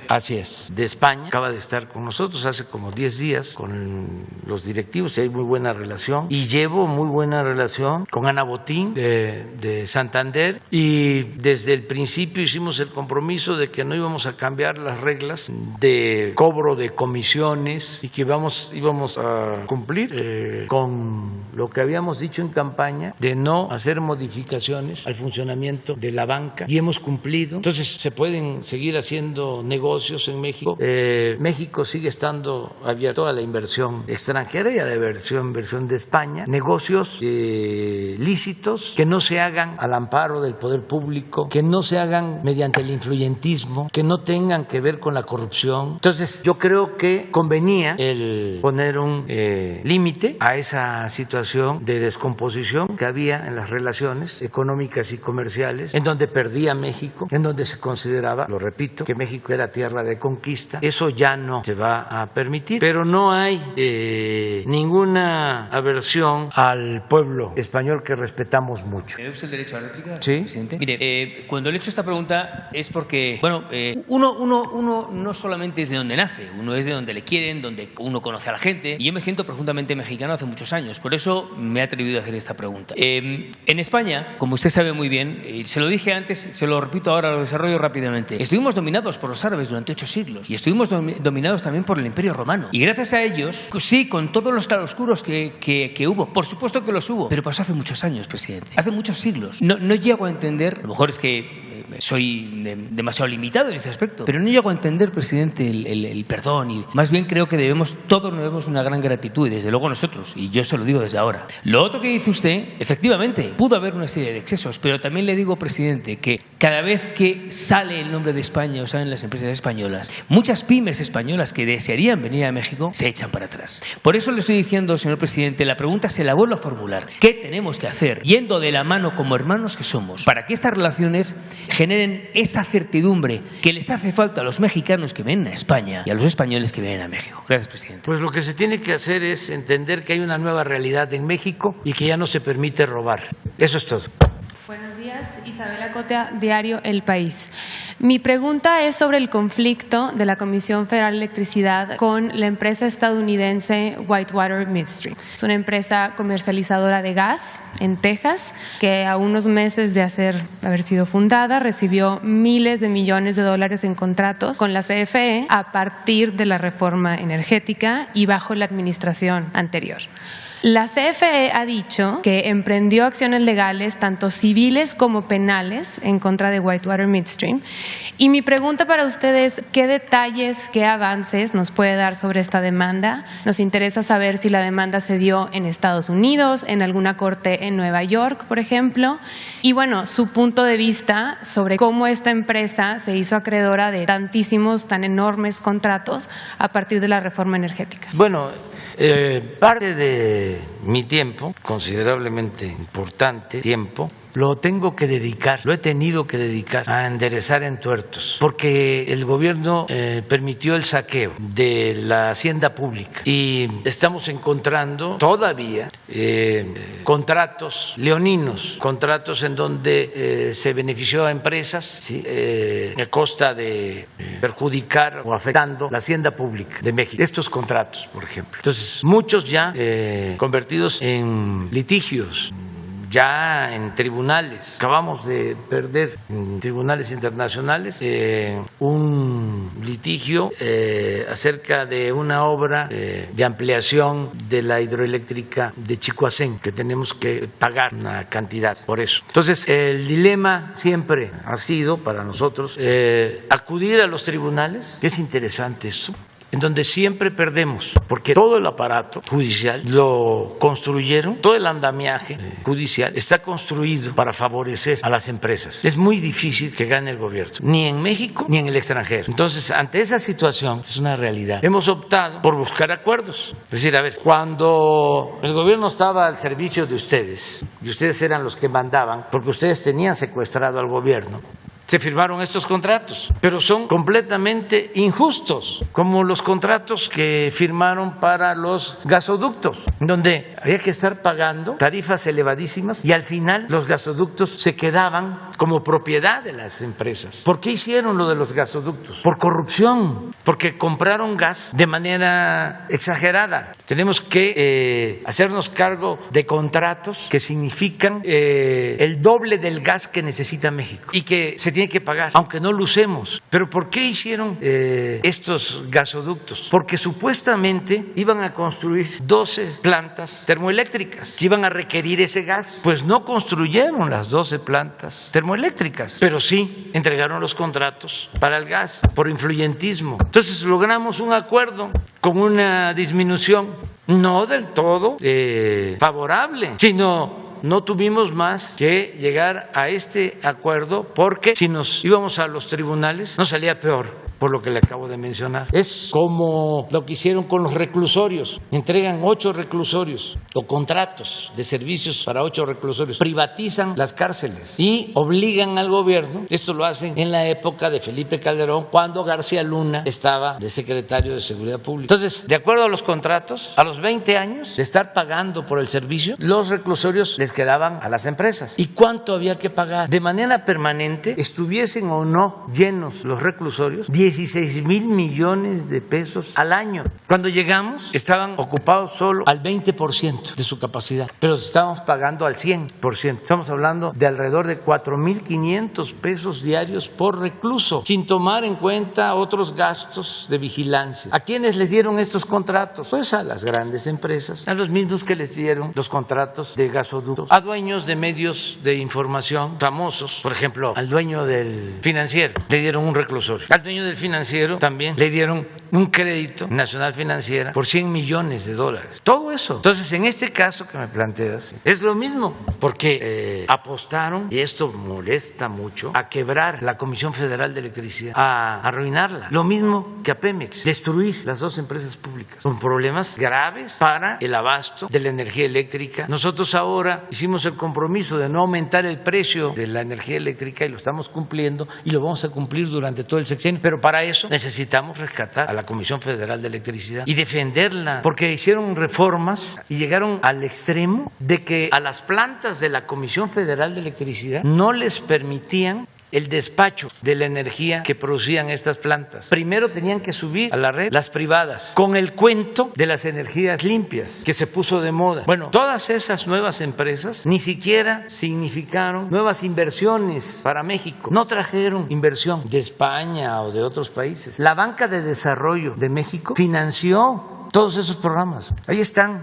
Speaker 1: así es, de España. Acaba de estar con nosotros hace como 10 días con los directivos y hay muy buena relación. Y llevo muy buena relación con Ana Botín de Santander, y desde el principio hicimos el compromiso de que no íbamos a cambiar las reglas de cobro de comisiones y que íbamos a cumplir con lo que habíamos dicho en campaña de no hacer modificaciones al funcionamiento de la banca, y hemos cumplido. Entonces se pueden seguir haciendo negocios en México. México sigue estando abierto a la inversión extranjera y a la inversión de España, negocios lícitos que no se hagan al amparo del poder público, que no se hagan mediante el influyentismo, que no tengan que ver con la corrupción. Entonces yo creo que convenía el poner un límite a esa situación de descomposición que había en las relaciones económicas y comerciales, en donde perdía México, en donde se consideraba, lo repito, que México era tierra de conquista. Eso ya no se va a permitir, pero no hay ninguna aversión al pueblo español, que respetamos mucho.
Speaker 4: ¿Me da usted el derecho a la réplica,
Speaker 1: sí,
Speaker 4: presidente? Mire, cuando le he hecho esta pregunta es porque, bueno, uno no solamente es de donde nace, uno es de donde le quieren, donde uno conoce a la gente, y yo me siento profundamente mexicano hace muchos años, por eso me he atrevido a hacer esta pregunta. En España, como usted sabe muy bien, se lo dije antes, se lo repito ahora, lo desarrollo rápidamente, estuvimos dominados por los árabes durante 8 siglos y estuvimos dominados también por el Imperio Romano, y gracias a ellos, sí, con todos los claroscuros que hubo, por supuesto que los hubo, pero pasó hace muchos años, presidente, hace muchos siglos. No llego a entender, a lo mejor es que soy demasiado limitado en ese aspecto, pero no llego a entender, presidente, el perdón, y más bien creo que todos nos debemos una gran gratitud, y desde luego nosotros, y yo se lo digo desde ahora. Lo otro que dice usted, efectivamente, pudo haber una serie de excesos, pero también le digo, presidente, que cada vez que sale el nombre de España o salen las empresas españolas, muchas pymes españolas que desearían venir a México se echan para atrás. Por eso le estoy diciendo, señor presidente, la pregunta se la vuelvo a formular. ¿Qué tenemos que hacer, yendo de la mano como hermanos que somos, para que estas relaciones generen esa certidumbre que les hace falta a los mexicanos que vienen a España y a los españoles que vienen a México? Gracias, presidente.
Speaker 1: Pues lo que se tiene que hacer es entender que hay una nueva realidad en México y que ya no se permite robar. Eso es todo.
Speaker 5: Buenos días, Isabela Cotea, Diario El País. Mi pregunta es sobre el conflicto de la Comisión Federal de Electricidad con la empresa estadounidense Whitewater Midstream. Es una empresa comercializadora de gas en Texas que a unos meses de haber sido fundada recibió miles de millones de dólares en contratos con la CFE a partir de la reforma energética y bajo la administración anterior. La CFE ha dicho que emprendió acciones legales, tanto civiles como penales, en contra de Whitewater Midstream. Y mi pregunta para usted es, ¿qué detalles, qué avances nos puede dar sobre esta demanda? Nos interesa saber si la demanda se dio en Estados Unidos, en alguna corte en Nueva York, por ejemplo. Y bueno, su punto de vista sobre cómo esta empresa se hizo acreedora de tantísimos, tan enormes contratos a partir de la reforma energética.
Speaker 1: Bueno, parte de mi tiempo, considerablemente importante tiempo, lo tengo que dedicar, lo he tenido que dedicar a enderezar entuertos, porque el gobierno permitió el saqueo de la hacienda pública y estamos encontrando todavía contratos leoninos, contratos en donde se benefició a empresas, ¿sí?, a costa de perjudicar o afectando la hacienda pública de México. Estos contratos, por ejemplo. Entonces, muchos ya convertidos en litigios, ya en tribunales. Acabamos de perder en tribunales internacionales un litigio acerca de una obra de ampliación de la hidroeléctrica de Chicoacén, que tenemos que pagar una cantidad por eso. Entonces, el dilema siempre ha sido para nosotros acudir a los tribunales, que es interesante eso, en donde siempre perdemos, porque todo el aparato judicial lo construyeron, todo el andamiaje judicial está construido para favorecer a las empresas. Es muy difícil que gane el gobierno, ni en México ni en el extranjero. Entonces, ante esa situación, es una realidad, hemos optado por buscar acuerdos. Es decir, a ver, cuando el gobierno estaba al servicio de ustedes, y ustedes eran los que mandaban, porque ustedes tenían secuestrado al gobierno, se firmaron estos contratos, pero son completamente injustos, como los contratos que firmaron para los gasoductos, donde había que estar pagando tarifas elevadísimas y al final los gasoductos se quedaban como propiedad de las empresas. ¿Por qué hicieron lo de los gasoductos? Por corrupción, porque compraron gas de manera exagerada. Tenemos que hacernos cargo de contratos que significan el doble del gas que necesita México y que se tiene que pagar, aunque no lo usemos. ¿Pero por qué hicieron estos gasoductos? Porque supuestamente iban a construir 12 plantas termoeléctricas que iban a requerir ese gas. Pues no construyeron las 12 plantas termoeléctricas, pero sí entregaron los contratos para el gas por influyentismo. Entonces logramos un acuerdo con una disminución no del todo favorable, sino no tuvimos más que llegar a este acuerdo, porque si nos íbamos a los tribunales nos salía peor, por lo que le acabo de mencionar. Es como lo que hicieron con los reclusorios. Entregan 8 reclusorios o contratos de servicios para 8 reclusorios. Privatizan las cárceles y obligan al gobierno. Esto lo hacen en la época de Felipe Calderón, cuando García Luna estaba de secretario de Seguridad Pública. Entonces, de acuerdo a los contratos, a los 20 años de estar pagando por el servicio, los reclusorios les quedaban a las empresas. ¿Y cuánto había que pagar? De manera permanente, estuviesen o no llenos los reclusorios, 16,000 millones de pesos al año. Cuando llegamos, estaban ocupados solo al 20% de su capacidad, pero estábamos pagando al 100%. Estamos hablando de alrededor de 4,500 pesos diarios por recluso, sin tomar en cuenta otros gastos de vigilancia. ¿A quiénes les dieron estos contratos? Pues a las grandes empresas, a los mismos que les dieron los contratos de gasoductos, a dueños de medios de información famosos. Por ejemplo, al dueño del Financiero le dieron un reclusorio, al dueño del Financiero también le dieron un crédito Nacional Financiera por $100 millones. Todo eso. Entonces, en este caso que me planteas, es lo mismo, porque apostaron, y esto molesta mucho, a quebrar la Comisión Federal de Electricidad, a arruinarla. Lo mismo que a Pemex, destruir las 2 empresas públicas, con problemas graves para el abasto de la energía eléctrica. Nosotros ahora hicimos el compromiso de no aumentar el precio de la energía eléctrica y lo estamos cumpliendo y lo vamos a cumplir durante todo el sexenio, pero para eso necesitamos rescatar a la Comisión Federal de Electricidad y defenderla, porque hicieron reformas y llegaron al extremo de que a las plantas de la Comisión Federal de Electricidad no les permitían el despacho de la energía que producían estas plantas. Primero tenían que subir a la red las privadas, con el cuento de las energías limpias, que se puso de moda. Bueno, todas esas nuevas empresas ni siquiera significaron nuevas inversiones para México. No trajeron inversión de España o de otros países. La Banca de Desarrollo de México financió todos esos programas. Ahí están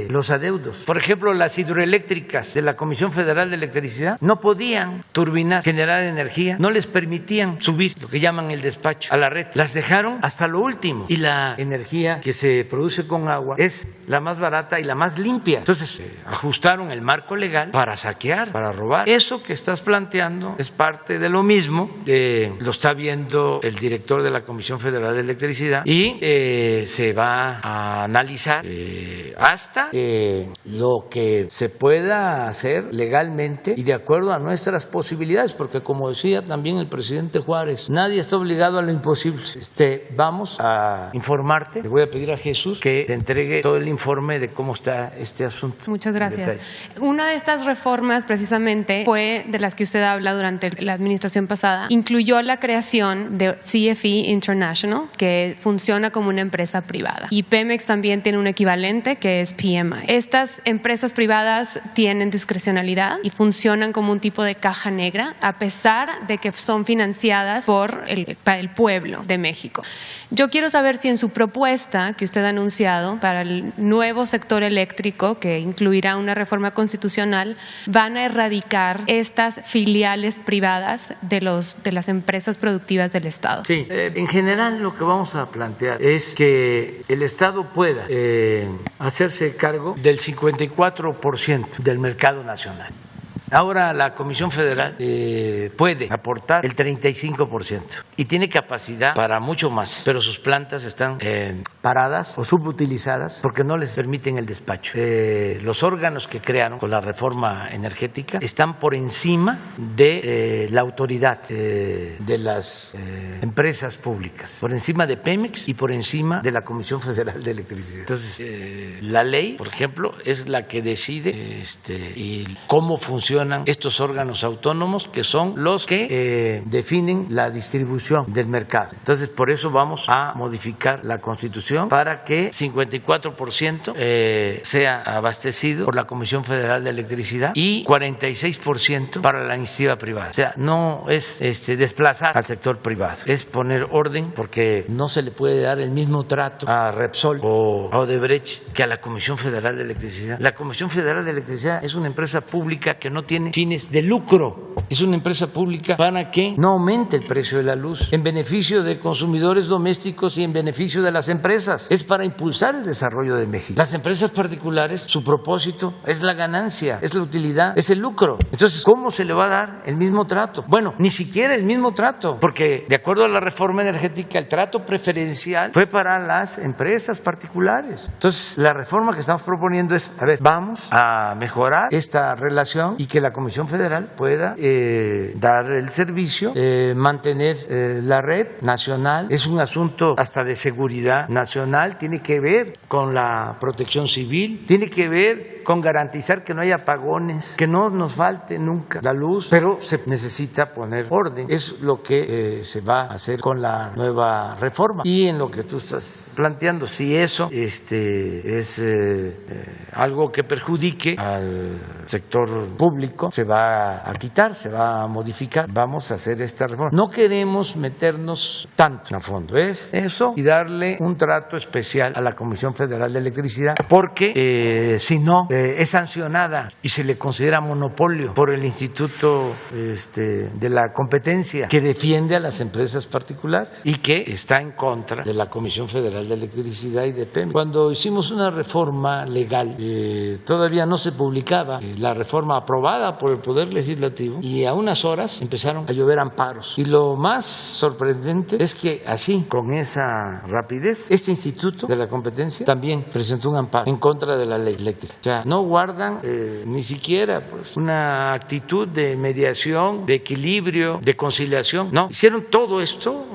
Speaker 1: los adeudos. Por ejemplo, las hidroeléctricas de la Comisión Federal de Electricidad no podían turbinar, generar energía, no les permitían subir lo que llaman el despacho a la red. Las dejaron hasta lo último. Y la energía que se produce con agua es la más barata y la más limpia. Entonces, ajustaron el marco legal para saquear, para robar. Eso que estás planteando es parte de lo mismo. Lo está viendo el director de la Comisión Federal de Electricidad y se va a analizar hasta lo que se pueda hacer legalmente y de acuerdo a nuestras posibilidades, porque como decía también el presidente Juárez, nadie está obligado a lo imposible. Vamos a informarte, le voy a pedir a Jesús que te entregue todo el informe de cómo está este asunto.
Speaker 5: Muchas gracias. Una de estas reformas precisamente fue de las que usted habla durante la administración pasada, incluyó la creación de CFE International, que funciona como una empresa privada. Y y Pemex también tiene un equivalente que es PMI. Estas empresas privadas tienen discrecionalidad y funcionan como un tipo de caja negra, a pesar de que son financiadas por el pueblo de México. Yo quiero saber si en su propuesta que usted ha anunciado para el nuevo sector eléctrico, que incluirá una reforma constitucional, van a erradicar estas filiales privadas de las empresas productivas del Estado.
Speaker 1: Sí, en general lo que vamos a plantear es que el Estado pueda hacerse cargo del 54% del mercado nacional. Ahora la Comisión Federal puede aportar el 35% y tiene capacidad para mucho más, pero sus plantas están paradas o subutilizadas porque no les permiten el despacho. Los órganos que crearon con la reforma energética están por encima de la autoridad de las empresas públicas, por encima de Pemex y por encima de la Comisión Federal de Electricidad. Entonces, la ley, por ejemplo, es la que decide y cómo funciona estos órganos autónomos, que son los que definen la distribución del mercado. Entonces, por eso vamos a modificar la Constitución para que 54% sea abastecido por la Comisión Federal de Electricidad y 46% para la iniciativa privada. O sea, no es desplazar al sector privado, es poner orden, porque no se le puede dar el mismo trato a Repsol o a Odebrecht que a la Comisión Federal de Electricidad. La Comisión Federal de Electricidad es una empresa pública que no tiene fines de lucro. Es una empresa pública para que no aumente el precio de la luz en beneficio de consumidores domésticos y en beneficio de las empresas. Es para impulsar el desarrollo de México. Las empresas particulares, su propósito es la ganancia, es la utilidad, es el lucro. Entonces, ¿cómo se le va a dar el mismo trato? Bueno, ni siquiera el mismo trato, porque de acuerdo a la reforma energética, el trato preferencial fue para las empresas particulares. Entonces, la reforma que estamos proponiendo es, vamos a mejorar esta relación y que la Comisión Federal pueda dar el servicio, mantener la red nacional. Es un asunto hasta de seguridad nacional, tiene que ver con la protección civil, tiene que ver con garantizar que no haya apagones, que no nos falte nunca la luz, pero se necesita poner orden. Es lo que se va a hacer con la nueva reforma. Y en lo que tú estás planteando, si eso es algo que perjudique al sector público, se va a quitar, se va a modificar. Vamos a hacer esta reforma. No queremos meternos tanto a fondo, es eso, y darle un trato especial a la Comisión Federal de Electricidad, porque si no, es sancionada y se le considera monopolio por el Instituto de la Competencia, que defiende a las empresas particulares y que está en contra de la Comisión Federal de Electricidad y de Pemex. Cuando hicimos una reforma legal, todavía no se publicaba la reforma aprobada por el Poder Legislativo, y a unas horas empezaron a llover amparos. Y lo más sorprendente es que así, con esa rapidez, este Instituto de la Competencia también presentó un amparo en contra de la ley eléctrica. O sea, no guardan ni siquiera una actitud de mediación, de equilibrio, de conciliación. No, hicieron todo esto,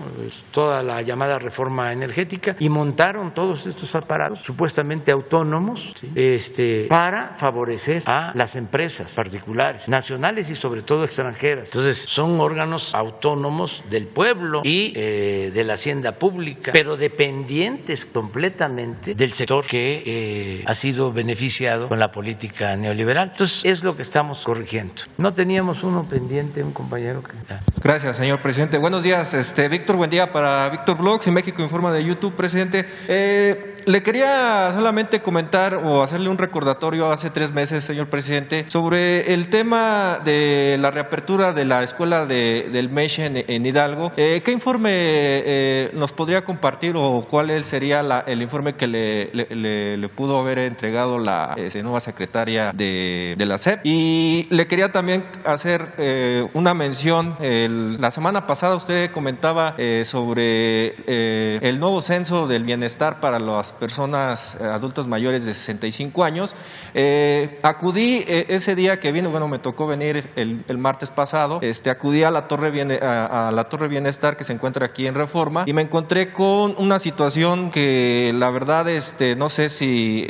Speaker 1: toda la llamada reforma energética, y montaron todos estos aparatos supuestamente autónomos, ¿sí? Para favorecer a las empresas particulares, nacionales y sobre todo extranjeras. Entonces, son órganos autónomos del pueblo y de la hacienda pública, pero dependientes completamente del sector que ha sido beneficiado con la política neoliberal. Entonces, es lo que estamos corrigiendo. No teníamos uno pendiente, un compañero que...
Speaker 6: Gracias, señor presidente. Buenos días, Víctor, buen día para Víctor Blogs y México Informa de YouTube, presidente. Le quería solamente comentar o hacerle un recordatorio hace 3 meses, señor presidente, sobre el tema de la reapertura de la escuela del MESH en Hidalgo. ¿Qué informe nos podría compartir o cuál sería el informe que le pudo haber entregado la nueva secretaria de la SEP? Y le quería también hacer una mención. La semana pasada usted comentaba sobre el nuevo censo del bienestar para las personas adultos mayores de 65 años. Acudí ese día que vino, me tocó venir el martes pasado, acudí a la Torre Bienestar que se encuentra aquí en Reforma, y me encontré con una situación que la verdad no sé si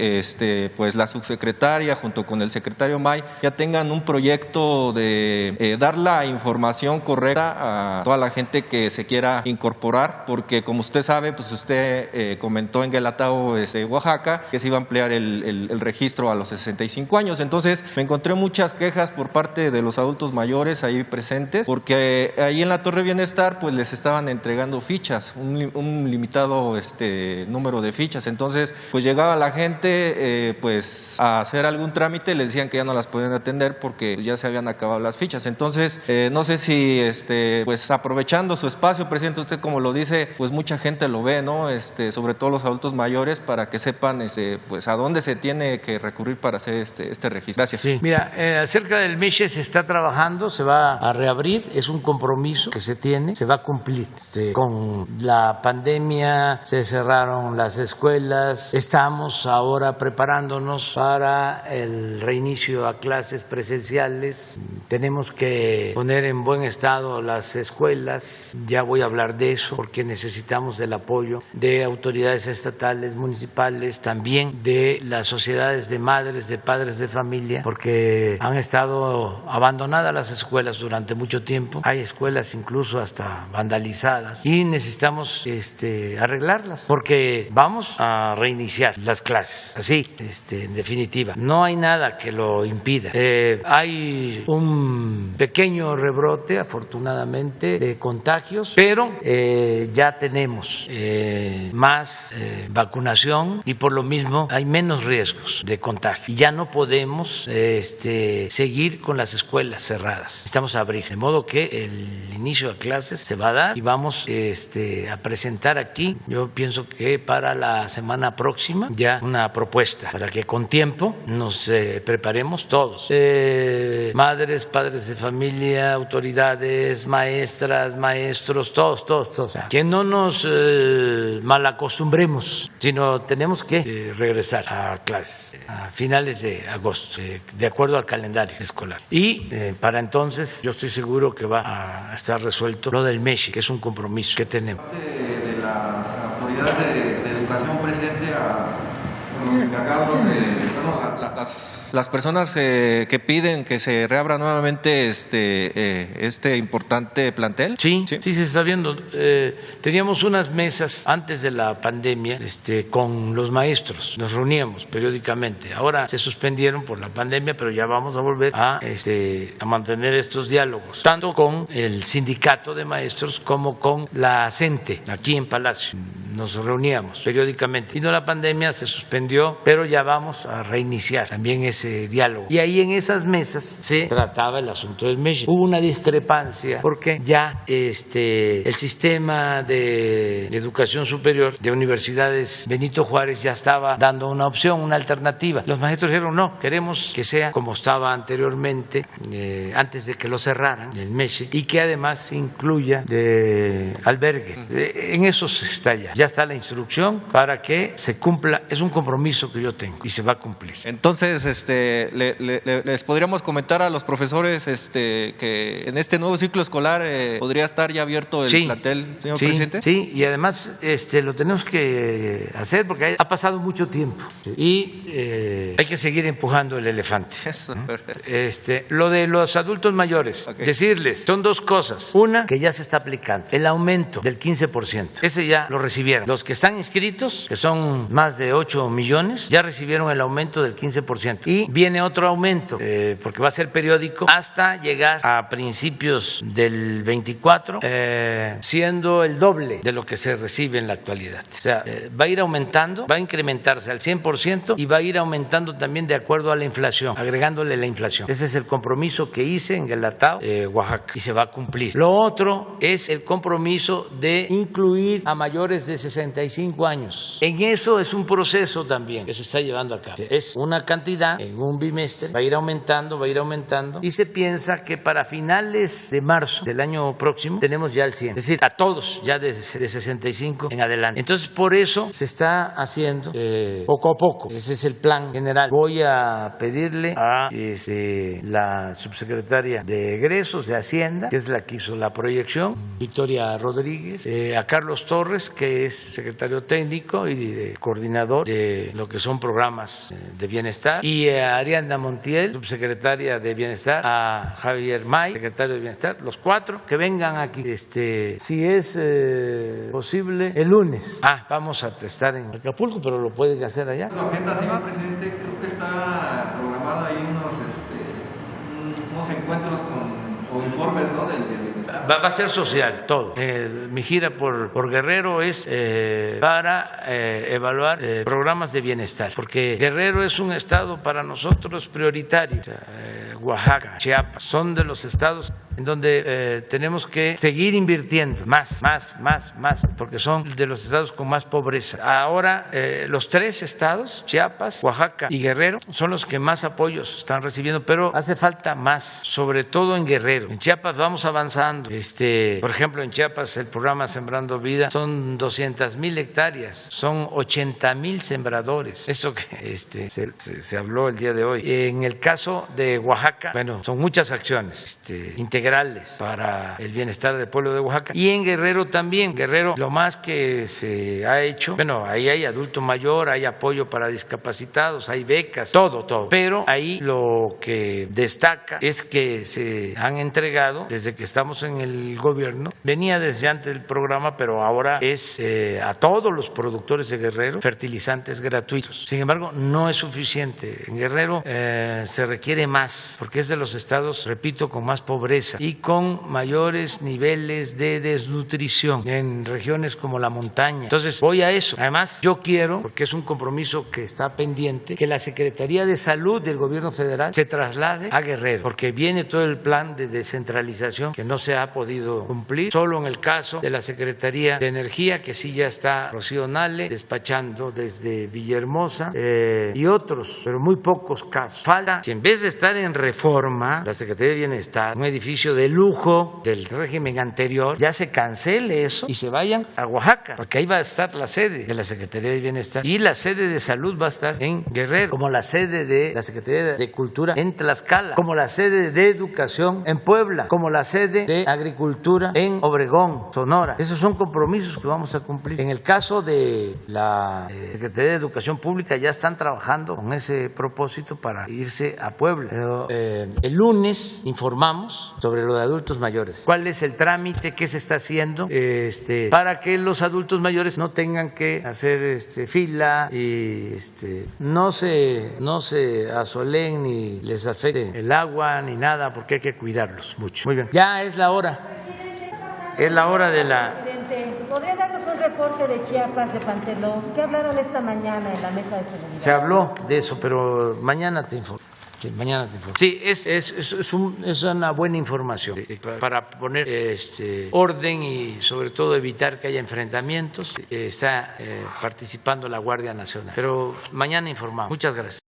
Speaker 6: pues la subsecretaria junto con el secretario May ya tengan un proyecto de dar la información correcta a toda la gente que se quiera incorporar incorporar, porque como usted sabe, pues usted comentó en Guelatao, Oaxaca, que se iba a ampliar el registro a los 65 años. Entonces me encontré muchas quejas por parte de los adultos mayores ahí presentes, porque ahí en la Torre Bienestar pues les estaban entregando fichas, un limitado número de fichas. Entonces pues llegaba la gente pues a hacer algún trámite, les decían que ya no las podían atender porque ya se habían acabado las fichas. Entonces no sé si pues aprovechando su espacio, presidente, usted como lo dice, pues mucha gente lo ve, ¿no? Sobre todo los adultos mayores, para que sepan pues a dónde se tiene que recurrir para hacer este registro. Gracias.
Speaker 1: Sí, mira, acerca del MISHE se está trabajando, se va a reabrir, es un compromiso que se tiene, se va a cumplir. Con la pandemia se cerraron las escuelas, estamos ahora preparándonos para el reinicio a clases presenciales, tenemos que poner en buen estado las escuelas, ya voy a hablar de eso porque necesitamos del apoyo de autoridades estatales, municipales, también de las sociedades de madres, de padres de familia, porque han estado abandonadas las escuelas durante mucho tiempo, hay escuelas incluso hasta vandalizadas y necesitamos arreglarlas porque vamos a reiniciar las clases, así, en definitiva, no hay nada que lo impida. Hay un pequeño rebrote, afortunadamente, de contagios, pero ya tenemos más vacunación y por lo mismo hay menos riesgos de contagio. Y ya no podemos seguir con las escuelas cerradas. Estamos a abrir, de modo que el inicio de clases se va a dar y vamos a presentar aquí, yo pienso que para la semana próxima, ya una propuesta para que con tiempo nos preparemos todos. Madres, padres de familia, autoridades, maestras, maestros, todos. Que no nos malacostumbremos, sino tenemos que regresar a clases a finales de agosto, de acuerdo al calendario escolar. Y para entonces yo estoy seguro que va a estar resuelto lo del MESHI, que es un compromiso que tenemos.
Speaker 6: De las autoridades de educación, presidente, a los encargados las personas que piden que se reabra nuevamente este importante plantel.
Speaker 1: Sí, se está viendo. Teníamos unas mesas antes de la pandemia con los maestros, nos reuníamos periódicamente. Ahora se suspendieron por la pandemia, pero ya vamos a volver a mantener estos diálogos, tanto con el sindicato de maestros como con la CENTE, aquí en Palacio. Nos reuníamos periódicamente. Vino la pandemia, se suspendió, pero ya vamos a reiniciar también ese diálogo. Y ahí en esas mesas se trataba el asunto del MESHI. Hubo una discrepancia porque ya el sistema de educación superior de universidades Benito Juárez ya estaba dando una opción, una alternativa. Los maestros dijeron no, queremos que sea como estaba anteriormente, antes de que lo cerraran, el MESHI, y que además incluya de albergue. En eso se está ya está la instrucción para que se cumpla, es un compromiso que yo tengo y se va a cumplir.
Speaker 6: Entonces, les podríamos comentar a los profesores que en este nuevo ciclo escolar podría estar ya abierto el plantel, señor presidente. Sí,
Speaker 1: y además lo tenemos que hacer porque ha pasado mucho tiempo y hay que seguir empujando el elefante.
Speaker 6: Eso.
Speaker 1: Lo de los adultos mayores, decirles, son dos cosas. Una, que ya se está aplicando, el aumento del 15%. Ese ya lo recibieron. Los que están inscritos, que son más de 8 millones, ya recibieron el aumento del 15%. Y viene otro aumento, porque va a ser periódico, hasta llegar a principios del 24, siendo el doble de lo que se recibe en la actualidad. O sea, va a ir aumentando, va a incrementarse al 100% y va a ir aumentando también de acuerdo a la inflación, agregándole la inflación. Ese es el compromiso que hice en Guelatao, Oaxaca, y se va a cumplir. Lo otro es el compromiso de incluir a mayores de 65 años. En eso es un proceso también que se está llevando a cabo. Es una cantidad en un bimestre, va a ir aumentando y se piensa que para finales de marzo del año próximo tenemos ya el 100, es decir, a todos ya de 65 en adelante. Entonces por eso se está haciendo poco a poco. Ese es el plan general. Voy a pedirle a la subsecretaria de egresos de Hacienda, que es la que hizo la proyección, Victoria Rodríguez, a Carlos Torres, que es secretario técnico y coordinador de lo que son programas de bienestar. Bienestar, y a Ariadna Montiel, subsecretaria de Bienestar, a Javier May, secretario de Bienestar, los 4 que vengan aquí, si es posible, el lunes. Vamos a estar en Acapulco, pero lo pueden hacer allá.
Speaker 6: La agenda, señor presidente, creo que está programada ahí unos encuentros o informes, ¿no? del bienestar.
Speaker 1: Va a ser social, todo. Mi gira por Guerrero es para evaluar programas de bienestar, porque Guerrero es un estado para nosotros prioritario. Oaxaca, Chiapas, son de los estados en donde tenemos que seguir invirtiendo más, porque son de los estados con más pobreza. Ahora, los 3 estados, Chiapas, Oaxaca y Guerrero, son los que más apoyos están recibiendo, pero hace falta más, sobre todo en Guerrero. En Chiapas vamos avanzando. Por ejemplo, en Chiapas el programa Sembrando Vida son 200,000 hectáreas, son 80,000 sembradores. Eso que se habló el día de hoy. En el caso de Oaxaca, bueno, son muchas acciones integrales para el bienestar del pueblo de Oaxaca. Y en Guerrero también. Guerrero, lo más que se ha hecho, bueno, ahí hay adulto mayor, hay apoyo para discapacitados, hay becas, todo. Pero ahí lo que destaca es que se han entregado, desde que estamos en el gobierno, venía desde antes del programa, pero ahora es a todos los productores de Guerrero fertilizantes gratuitos. Sin embargo, no es suficiente. En Guerrero se requiere más, porque es de los estados, repito, con más pobreza y con mayores niveles de desnutrición en regiones como la montaña. Entonces, voy a eso. Además, yo quiero, porque es un compromiso que está pendiente, que la Secretaría de Salud del gobierno federal se traslade a Guerrero, porque viene todo el plan de descentralización que no se ha podido cumplir. Solo en el caso de la Secretaría de Energía, que sí ya está Rocío Nale despachando desde Villahermosa, y otros, pero muy pocos casos. Falta que en vez de estar en Reforma, la Secretaría de Bienestar, un edificio de lujo del régimen anterior, ya se cancele eso y se vayan a Oaxaca, porque ahí va a estar la sede de la Secretaría de Bienestar, y la sede de Salud va a estar en Guerrero, como la sede de la Secretaría de Cultura en Tlaxcala, como la sede de Educación en Puebla, como la sede de Agricultura en Obregón, Sonora. Esos son compromisos que vamos a cumplir. En el caso de la Secretaría de Educación Pública, ya están trabajando con ese propósito para irse a Puebla. Pero el lunes informamos sobre lo de adultos mayores. ¿Cuál es el trámite que se está haciendo para que los adultos mayores no tengan que hacer fila y no se asolen ni les afecte el agua ni nada, porque hay que cuidarlos mucho? Muy bien. Ya es la hora. Es la hora de la...
Speaker 7: ¿Podría darnos un reporte de Chiapas, de Pantelón? ¿Qué hablaron esta mañana en la mesa de seguridad?
Speaker 1: Se habló de eso, pero mañana te informo. Sí, mañana te informo. Sí, es una buena información para poner orden y sobre todo evitar que haya enfrentamientos. Está participando la Guardia Nacional. Pero mañana informamos. Muchas gracias.